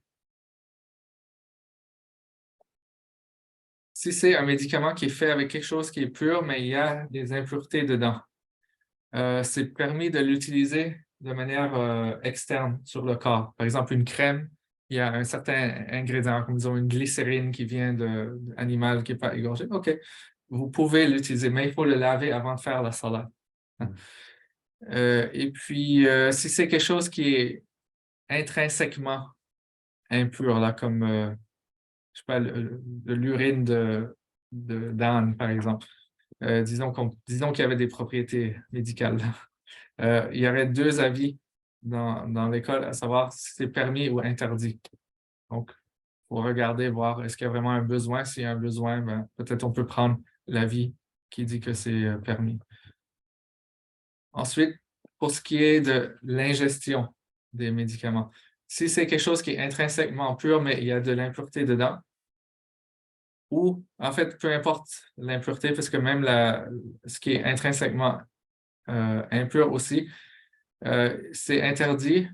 Si c'est un médicament qui est fait avec quelque chose qui est pur, mais il y a des impuretés dedans, c'est permis de l'utiliser de manière externe sur le corps. Par exemple, une crème, il y a un certain ingrédient, comme disons une glycérine qui vient d'animal qui n'est pas égorgé. OK, vous pouvez l'utiliser, mais il faut le laver avant de faire la salade. Et puis, si c'est quelque chose qui est intrinsèquement impur, là, comme je sais pas, l'urine d'âne, par exemple. Disons qu'il y avait des propriétés médicales. Il y aurait deux avis dans l'école à savoir si c'est permis ou interdit. Donc, il faut regarder, voir est-ce qu'il y a vraiment un besoin. S'il y a un besoin, ben, peut-être on peut prendre l'avis qui dit que c'est permis. Ensuite, pour ce qui est de l'ingestion des médicaments, si c'est quelque chose qui est intrinsèquement pur, mais il y a de l'impureté dedans, ou en fait, peu importe l'impureté, parce que même ce qui est intrinsèquement impur aussi, c'est interdit,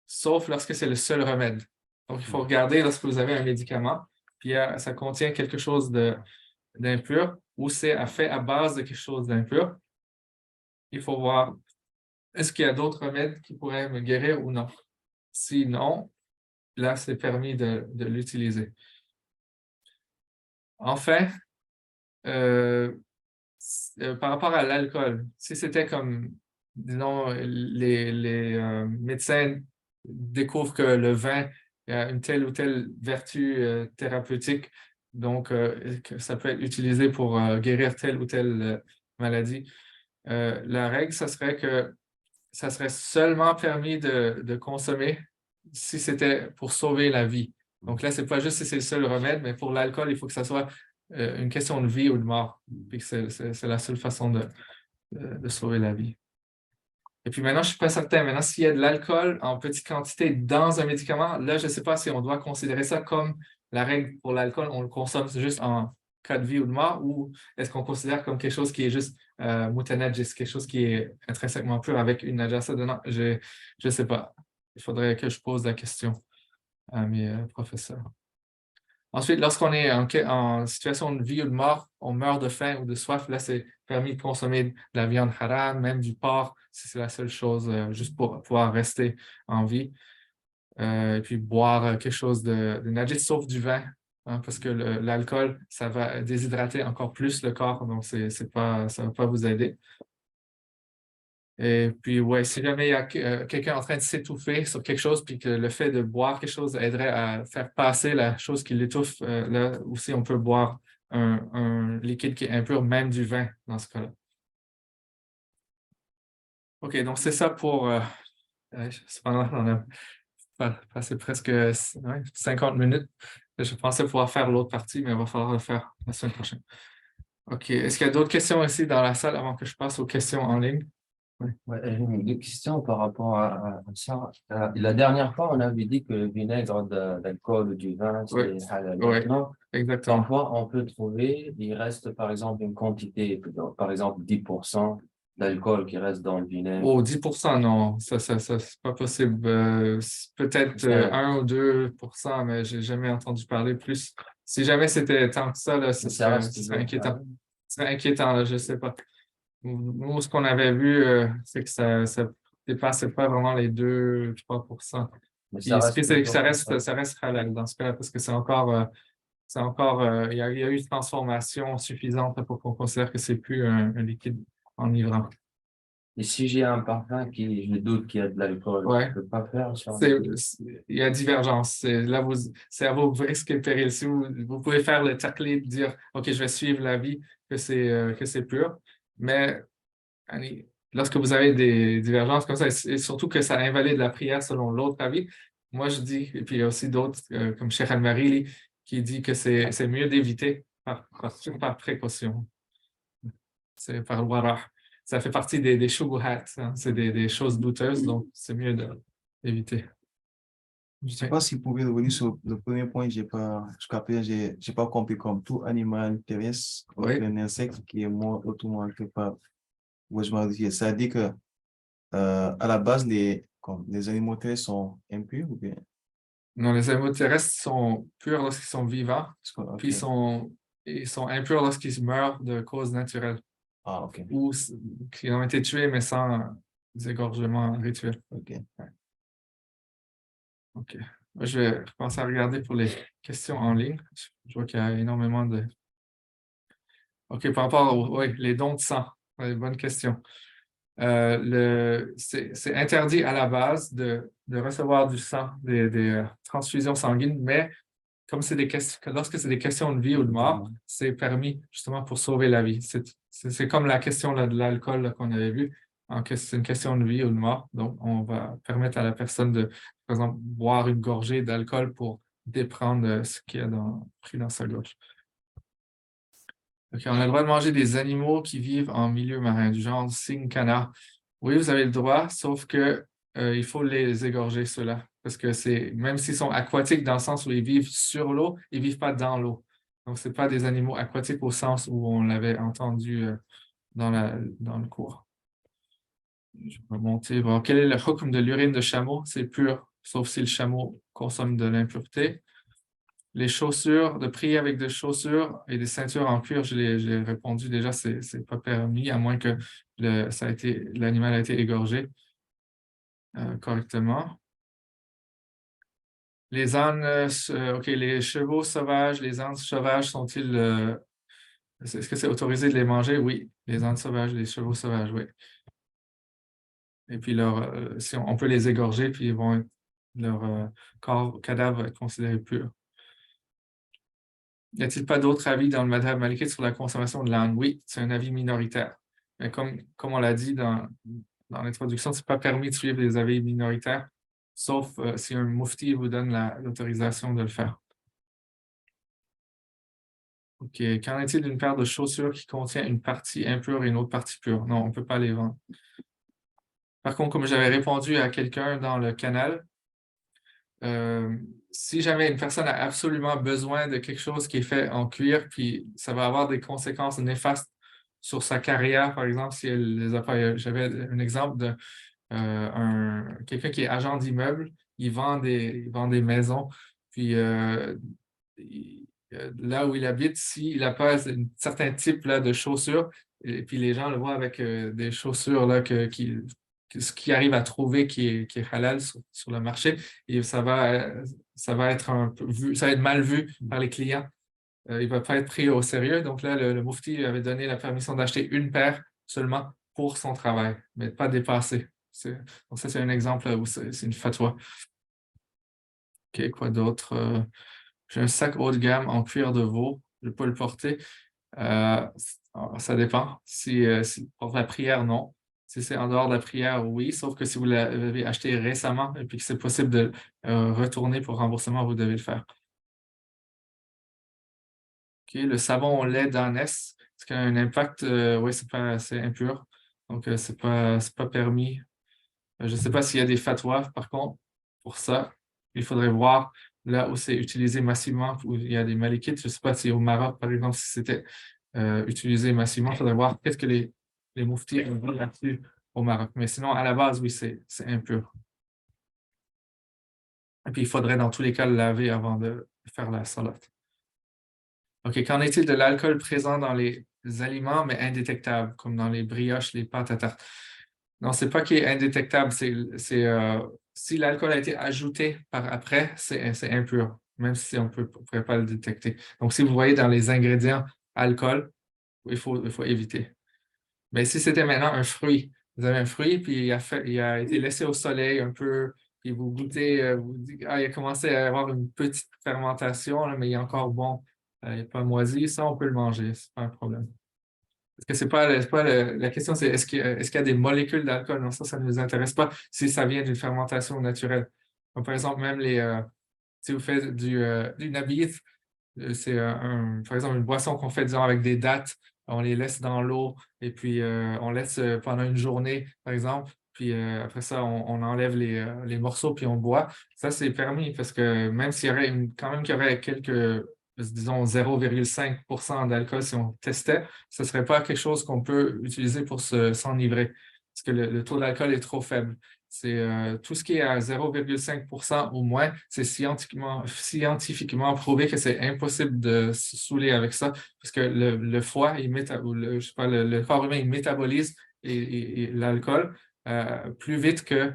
sauf lorsque c'est le seul remède. Donc, il faut regarder lorsque vous avez un médicament, puis ça contient quelque chose d'impur, ou c'est fait à base de quelque chose d'impur. Il faut voir, est-ce qu'il y a d'autres remèdes qui pourraient me guérir ou non? Sinon, là, c'est permis de l'utiliser. Enfin, par rapport à l'alcool, si c'était comme, disons, les médecins découvrent que le vin a une telle ou telle vertu thérapeutique, donc que ça peut être utilisé pour guérir telle ou telle maladie, la règle, ça serait que ça serait seulement permis de consommer si c'était pour sauver la vie. Donc là, ce n'est pas juste si c'est le seul remède, mais pour l'alcool, il faut que ça soit une question de vie ou de mort. Puis que c'est la seule façon de sauver la vie. Et puis maintenant, je ne suis pas certain. Maintenant, s'il y a de l'alcool en petite quantité dans un médicament, là, je ne sais pas si on doit considérer ça comme la règle pour l'alcool, on le consomme juste en cas de vie ou de mort, ou est-ce qu'on considère comme quelque chose qui est juste mutanajis, quelque chose qui est intrinsèquement pur avec une najasa dedans? Je ne sais pas. Il faudrait que je pose la question à mes professeurs. Ensuite, lorsqu'on est en situation de vie ou de mort, on meurt de faim ou de soif, là, c'est permis de consommer de la viande haram, même du porc, si c'est la seule chose, juste pour pouvoir rester en vie. Et puis boire quelque chose de najis, sauf du vin, hein, parce que l'alcool, ça va déshydrater encore plus le corps, donc ça ne va pas vous aider. Et puis, ouais, si jamais il y a quelqu'un en train de s'étouffer sur quelque chose, puis que le fait de boire quelque chose aiderait à faire passer la chose qui l'étouffe, là aussi, on peut boire un liquide qui est impur, même du vin dans ce cas-là. OK, donc c'est ça pour... cependant, on a passé presque 50 minutes. Je pensais pouvoir faire l'autre partie, mais il va falloir le faire la semaine prochaine. OK, est-ce qu'il y a d'autres questions ici dans la salle avant que je passe aux questions en ligne? Oui. Ouais, j'ai deux questions par rapport à ça. La dernière fois, on avait dit que le vinaigre d'alcool ou du vin, c'est halal. Oui, Maintenant, exactement. parfois, on peut trouver, il reste par exemple une quantité, par exemple 10% d'alcool qui reste dans le vinaigre. Oh, 10%, non, ça c'est pas possible. Peut-être 1 ou 2%, mais j'ai jamais entendu parler plus. Si jamais c'était tant que ça, là, ce serait inquiétant. Ce serait inquiétant, là, je sais pas. Nous, ce qu'on avait vu, c'est que ça ne dépassait pas vraiment les 2-3%. Mais Puis, ça reste halal dans ce cas-là, parce que il y a eu une transformation suffisante pour qu'on considère que c'est plus un liquide enivrant. Et si j'ai un parfum qui, je doute qu'il y a de l'alcool, je ne peux pas faire ça. Il y a divergence. Là, c'est à vos risques et périls. Si vous pouvez faire le taqlid, dire OK, je vais suivre l'avis que c'est pur, mais lorsque vous avez des divergences comme ça, et surtout que ça invalide la prière selon l'autre avis, moi je dis, et puis il y a aussi d'autres comme Cheikh Al-Marili qui dit que c'est mieux d'éviter par précaution. C'est par le wara'. Ça fait partie des shubuhat, hein. C'est des choses douteuses, donc c'est mieux d'éviter. Je ne sais pas si vous pouvez revenir sur le premier point, jusqu'à présent, j'ai pas compris comme tout animal terrestre, un insecte qui est mort autrement que par ça dit que à la base, les animaux terrestres sont impurs ou bien? Non, les animaux terrestres sont purs lorsqu'ils sont vivants, puis ils sont impurs lorsqu'ils meurent de cause naturelle. Ah, OK. Ou qui ont été tués, mais sans égorgement rituel. OK. Ouais. OK. Je vais commencer à regarder pour les questions en ligne. Je vois qu'il y a énormément de... OK, par rapport aux les dons de sang. Bonne question. C'est interdit à la base de recevoir du sang, des transfusions sanguines, mais comme lorsque c'est des questions de vie ou de mort, c'est permis justement pour sauver la vie. C'est comme la question là, de l'alcool qu'on avait vu. C'est une question de vie ou de mort. Donc, on va permettre à la personne de, par exemple, boire une gorgée d'alcool pour déprendre ce qu'il y a pris dans sa gorge. Okay, on a le droit de manger des animaux qui vivent en milieu marin, du genre cygne, canard. Oui, vous avez le droit, sauf que il faut les égorger, ceux-là. Parce que même s'ils sont aquatiques dans le sens où ils vivent sur l'eau, ils ne vivent pas dans l'eau. Donc, ce n'est pas des animaux aquatiques au sens où on l'avait entendu dans le cours. Je vais remonter. Bon, quel est le hukm de l'urine de chameau? C'est pur, sauf si le chameau consomme de l'impureté. Les chaussures, de prier avec des chaussures et des ceintures en cuir, j'ai répondu déjà, c'est pas permis, à moins que l'animal a été égorgé correctement. Les ânes, les chevaux sauvages, les ânes sauvages sont-ils... est-ce que c'est autorisé de les manger? Oui, les ânes sauvages, les chevaux sauvages, oui. Et puis si on peut les égorger, puis leur cadavre va être considéré pur. Y a-t-il pas d'autres avis dans le madhab malikite sur la consommation de l'âne? Oui, c'est un avis minoritaire. Mais comme on l'a dit dans l'introduction, ce n'est pas permis de suivre les avis minoritaires, sauf si un mufti vous donne l'autorisation de le faire. OK. Qu'en est-il d'une paire de chaussures qui contient une partie impure et une autre partie pure? Non, on ne peut pas les vendre. Par contre, comme j'avais répondu à quelqu'un dans le canal, si jamais une personne a absolument besoin de quelque chose qui est fait en cuir, puis ça va avoir des conséquences néfastes sur sa carrière, par exemple, si elle les a pas. J'avais un exemple de quelqu'un qui est agent d'immeuble, il vend des maisons, puis là où il habite, s'il n'a pas un certain type là, de chaussures, et puis les gens le voient avec des chaussures là, ce qu'ils arrivent à trouver qui est halal sur le marché, et ça va être un peu vu, ça va être mal vu par les clients. Il ne va pas être pris au sérieux. Donc là, le Mufti avait donné la permission d'acheter une paire seulement pour son travail, mais pas dépasser. Donc ça, c'est un exemple où c'est une fatwa. OK, quoi d'autre? J'ai un sac haut de gamme en cuir de veau. Je ne vais pas le porter. Ça dépend. Si pour la prière, non. Si c'est en dehors de la prière, oui. Sauf que si vous l'avez acheté récemment et puis que c'est possible de retourner pour remboursement, vous devez le faire. OK, le savon au lait d'ânesse, est-ce qu'il y a un impact? Oui, c'est impur. Donc, c'est pas permis. Je ne sais pas s'il y a des fatwas, par contre, pour ça. Il faudrait voir là où c'est utilisé massivement, où il y a des malikites. Je ne sais pas si au Maroc, par exemple, si c'était utilisé massivement. Il faudrait voir qu'est-ce que les mouftis ont dit là-dessus au Maroc. Mais sinon, à la base, oui, c'est impur. Et puis, il faudrait dans tous les cas le laver avant de faire la salat. OK, qu'en est-il de l'alcool présent dans les aliments, mais indétectable, comme dans les brioches, les pâtes à tarte? Non, c'est pas qu'il est indétectable, si l'alcool a été ajouté par après, c'est impur, même si on ne pourrait pas le détecter. Donc, si vous voyez dans les ingrédients alcool, il faut éviter. Mais si c'était maintenant un fruit, vous avez un fruit, puis il a été laissé au soleil un peu, puis vous goûtez, vous dites, il a commencé à avoir une petite fermentation, là, mais il est encore bon, il n'est pas moisi, ça, on peut le manger, c'est pas un problème. Parce que la question, c'est est-ce qu'il y a des molécules d'alcool? Non, ça ne nous intéresse pas si ça vient d'une fermentation naturelle. Comme par exemple, même si vous faites du nabith, c'est par exemple une boisson qu'on fait disons, avec des dattes, on les laisse dans l'eau et puis on laisse pendant une journée, par exemple, puis après ça, on enlève les morceaux puis on boit. Ça, c'est permis parce que même s'il y aurait quand même qu'il y aurait quelques, disons 0,5% d'alcool si on testait, ce ne serait pas quelque chose qu'on peut utiliser pour s'enivrer parce que le taux d'alcool est trop faible. C'est tout ce qui est à 0,5% au moins, c'est scientifiquement prouvé que c'est impossible de se saouler avec ça parce que le foie, je sais pas, le corps humain, il métabolise et l'alcool plus vite que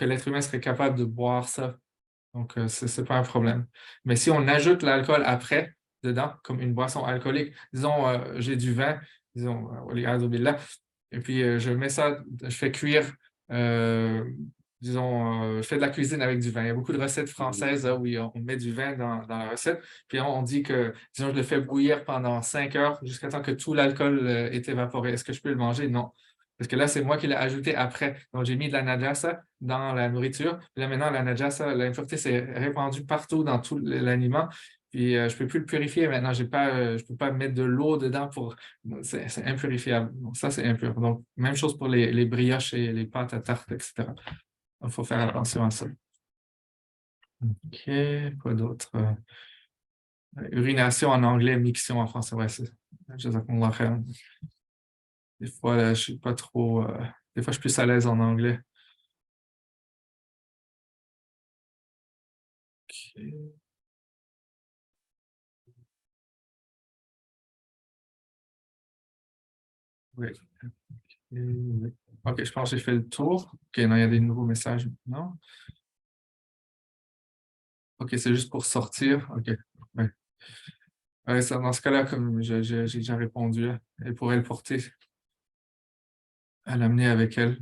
l'être humain serait capable de boire ça. Donc, ce n'est pas un problème. Mais si on ajoute l'alcool après, dedans, comme une boisson alcoolique, disons, j'ai du vin, disons, et puis je mets ça, je fais cuire disons, je fais de la cuisine avec du vin. Il y a beaucoup de recettes françaises où on met du vin dans la recette. Puis on dit que, disons, je le fais bouillir pendant 5 heures jusqu'à temps que tout l'alcool est évaporé. Est-ce que je peux le manger? Non. Parce que là, c'est moi qui l'ai ajouté après. Donc, j'ai mis de la najasa dans la nourriture. Puis là, maintenant, la najasa, l'impureté s'est répandue partout dans tout l'aliment. Puis, je ne peux plus le purifier maintenant. Je ne peux pas mettre de l'eau dedans pour. C'est impurifiable. Donc, ça, c'est impur. Donc, même chose pour les brioches et les pâtes à tarte, etc. Il faut faire attention à ça. OK, quoi d'autre? Urination en anglais, miction en français. Ouais, c'est. Des fois, je ne suis pas trop. Des fois, je suis plus à l'aise en anglais. OK. Oui. OK, je pense que j'ai fait le tour. OK, non, il y a des nouveaux messages maintenant. OK, c'est juste pour sortir. OK. Ouais. Ouais, dans ce cas-là, comme j'ai déjà répondu, elle pourrait le porter, à l'amener avec elle,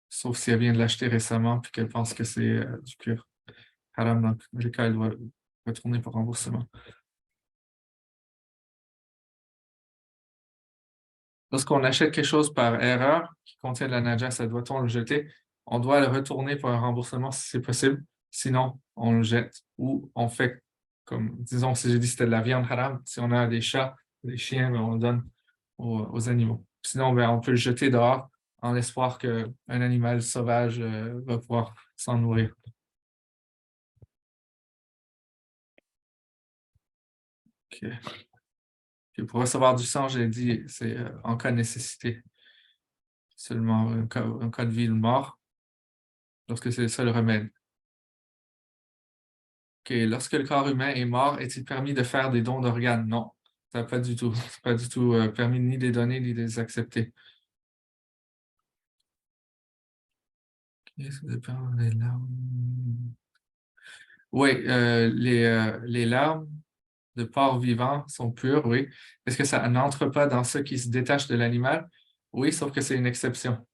sauf si elle vient de l'acheter récemment et qu'elle pense que c'est du cuir. Haram, dans les cas, elle doit retourner pour remboursement. Lorsqu'on achète quelque chose par erreur qui contient de la najasa, doit-on le jeter? On doit le retourner pour un remboursement si c'est possible. Sinon, on le jette ou on fait comme, disons, si j'ai dit que c'était de la viande haram, si on a des chats, des chiens, ben, on le donne aux animaux. Sinon, ben, on peut le jeter dehors en l'espoir qu'un animal sauvage va pouvoir s'en nourrir. OK. Puis pour recevoir du sang, j'ai dit, c'est en cas de nécessité. Seulement en cas de vie ou de mort, lorsque c'est le seul remède. OK. Lorsque le corps humain est mort, est-il permis de faire des dons d'organes? Non, ça pas du tout. C'est pas du tout permis ni de les donner ni de les accepter. OK, ça dépend des larmes. Oui, les larmes de porc vivant sont pures, oui. Est-ce que ça n'entre pas dans ceux qui se détachent de l'animal? Oui, sauf que c'est une exception.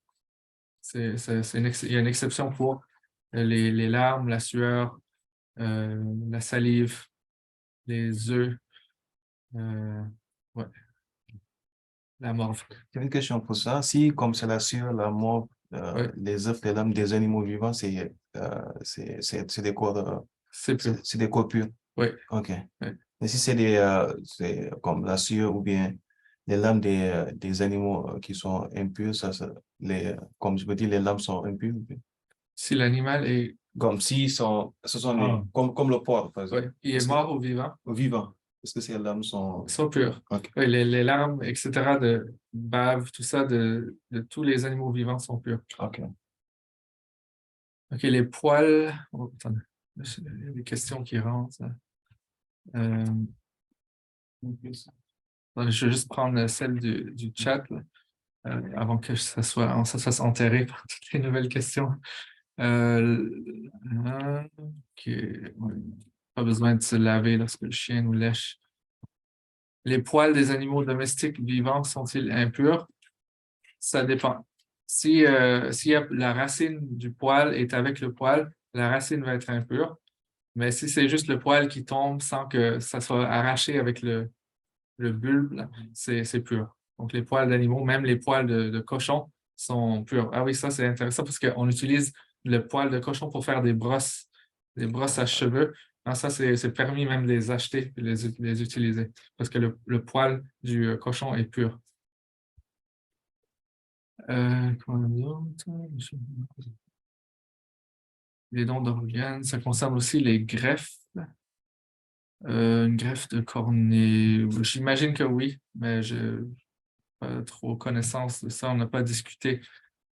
Il y a une exception pour les larmes, la sueur, la salive, les œufs, ouais, la morve. J'ai une question pour ça. Si, comme c'est la sueur, la mort, Oui, les œufs, les larmes des animaux vivants, c'est des corps, c'est pur. c'est des corps purs. Oui, OK. oui. Mais si c'est comme la sueur ou bien les larmes des animaux qui sont impurs, comme je veux dire, les larmes sont impures. Si l'animal est, Comme si ce sont comme le porc, par oui, exemple. il est mort ou vivant, Vivant. Est-ce que ces larmes sont... ils sont purs. OK. Oui, les larmes, etc., de bave, tout ça, de tous les animaux vivants sont purs. OK. OK, les poils. Oh, attendez, il y a des questions qui rentrent. Euh, je vais juste prendre celle du chat là, avant que ça se fasse enterrer par toutes les nouvelles questions. OK, ouais. Pas besoin de se laver lorsque le chien nous lèche. Les poils des animaux domestiques vivants sont-ils impurs? Ça dépend. Si la racine du poil est avec le poil, la racine va être impure. Mais si c'est juste le poil qui tombe sans que ça soit arraché avec le bulbe, là, c'est pur. Donc, les poils d'animaux, même les poils de cochon, sont purs. Ah oui, ça, c'est intéressant parce qu'on utilise le poil de cochon pour faire des brosses à cheveux. Ah, ça, c'est permis même de les acheter et les utiliser parce que le poil du cochon est pur. Quoi d'autre? Les dons d'organes, ça concerne aussi les greffes. Une greffe de cornée, j'imagine que oui, mais je n'ai pas trop connaissance de ça. On n'a pas discuté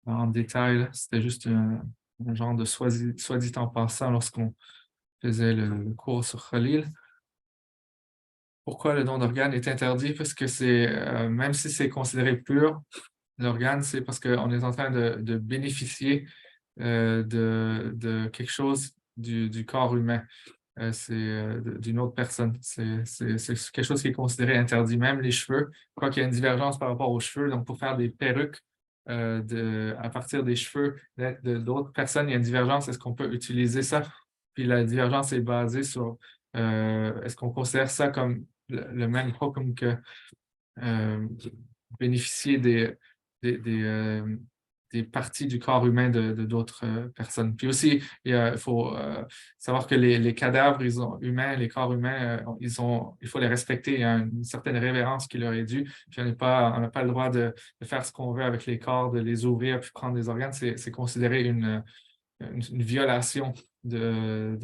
en détail. C'était juste un genre de soit dit en passant lorsqu'on faisait le cours sur Khalil. Pourquoi le don d'organes est interdit? Parce que même si c'est considéré pur, l'organe, c'est parce qu'on est en train de bénéficier de quelque chose du corps humain. C'est d'une autre personne. C'est quelque chose qui est considéré interdit. Même les cheveux, quoi qu'il y a une divergence par rapport aux cheveux. Donc, pour faire des perruques à partir des cheveux d'autres personnes, il y a une divergence. Est-ce qu'on peut utiliser ça? Puis la divergence est basée sur est-ce qu'on considère ça comme le même comme que bénéficier des parties du corps humain de d'autres personnes. Puis aussi, il faut savoir que les cadavres humains, les corps humains, il faut les respecter. Il y a une certaine révérence qui leur est due. Puis on n'a pas le droit de faire ce qu'on veut avec les corps, de les ouvrir puis prendre des organes. C'est considéré une violation de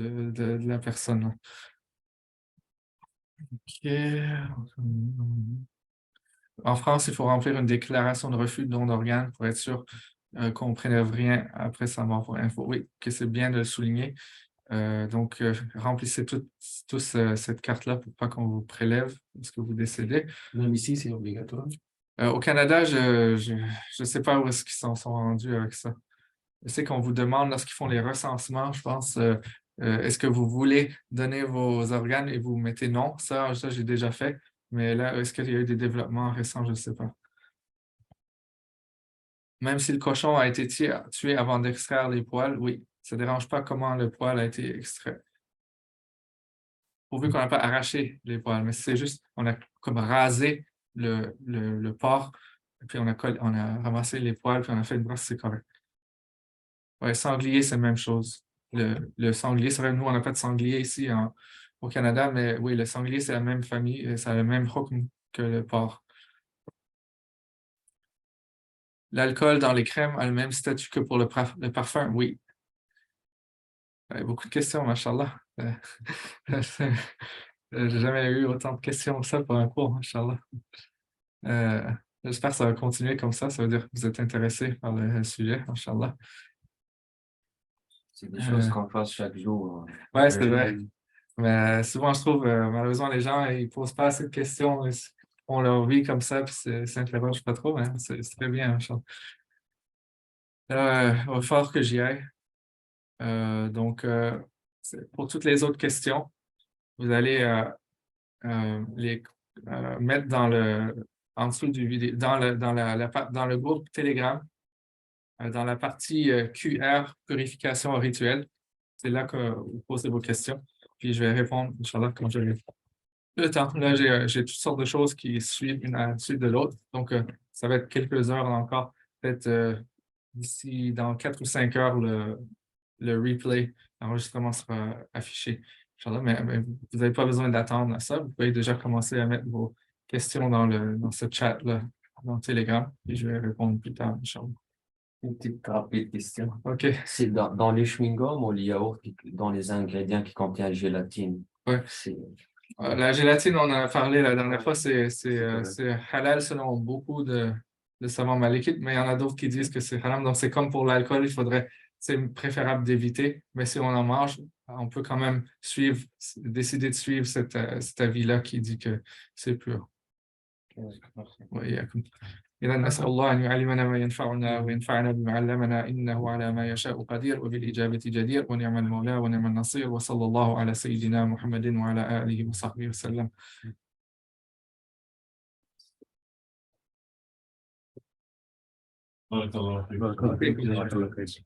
la personne. OK. En France, il faut remplir une déclaration de refus de don d'organes pour être sûr qu'on ne prélève rien après sa mort pour info. Oui, que c'est bien de le souligner. Donc, remplissez tous cette carte-là pour pas qu'on vous prélève lorsque vous décédez. Même ici, c'est obligatoire. Au Canada, je ne sais pas où est-ce qu'ils s'en sont rendus avec ça. Je sais qu'on vous demande, lorsqu'ils font les recensements, je pense, est-ce que vous voulez donner vos organes et vous mettez non? Ça j'ai déjà fait. Mais là, est-ce qu'il y a eu des développements récents? Je ne sais pas. Même si le cochon a été tué avant d'extraire les poils, oui, ça ne dérange pas comment le poil a été extrait. Pourvu qu'on n'a pas arraché les poils, mais c'est juste, on a comme rasé le porc, puis on a ramassé les poils, puis on a fait une brosse, c'est correct. Oui, sanglier, c'est la même chose. Le sanglier, c'est vrai, nous, on n'a pas de sanglier ici au Canada, mais oui, le sanglier, c'est la même famille, ça a le même hukm que le porc. L'alcool dans les crèmes a le même statut que pour le parfum, oui. Beaucoup de questions, machallah. J'ai jamais eu autant de questions que ça pour un cours, Inch'Allah. J'espère que ça va continuer comme ça. Ça veut dire que vous êtes intéressé par le sujet, Inch'Allah. C'est des choses qu'on fasse chaque jour. Ouais, c'est vrai. Mais souvent, je trouve, malheureusement, les gens, ils posent pas assez de questions. Ils font leur vie comme ça, puis ça n'interroge pas trop, hein. C'est très bien, Inch'Allah. Il va falloir que j'y aille. Donc, pour toutes les autres questions, vous allez les mettre en dessous du vidéo, dans le groupe Telegram, dans la partie QR, purification rituelle. C'est là que vous posez vos questions. Puis je vais répondre, Inch'Allah, quand j'aurai le temps. Là, j'ai toutes sortes de choses qui suivent une à la suite de l'autre. Donc, ça va être quelques heures encore. Peut-être d'ici dans 4 ou 5 heures, le replay, l'enregistrement sera affiché. Inch'Allah, mais vous n'avez pas besoin d'attendre à ça. Vous pouvez déjà commencer à mettre vos questions dans ce chat-là, dans Telegram, et je vais répondre plus tard, Inch'Allah. Une petite rapide question. OK. C'est dans les chewing-gums ou les yaourts, dans les ingrédients qui contiennent gélatine. Ouais. La gélatine, on en a parlé la dernière fois, c'est halal selon beaucoup de savants malikites, mais il y en a d'autres qui disent que c'est haram. Donc, c'est comme pour l'alcool, c'est préférable d'éviter. Mais si on en mange, on peut quand même décider de suivre cet avis-là qui dit que c'est pur. وإياكم. إذا نسأل الله أن يعلمنا ما ينفعنا وينفعنا بما علمنا إنه على ما يشاء قدير وبالإجابة جدير ونعم المولى ونعم النصير وصلى الله على سيدنا محمد وعلى آله وصحبه وسلم. بارك الله فيك.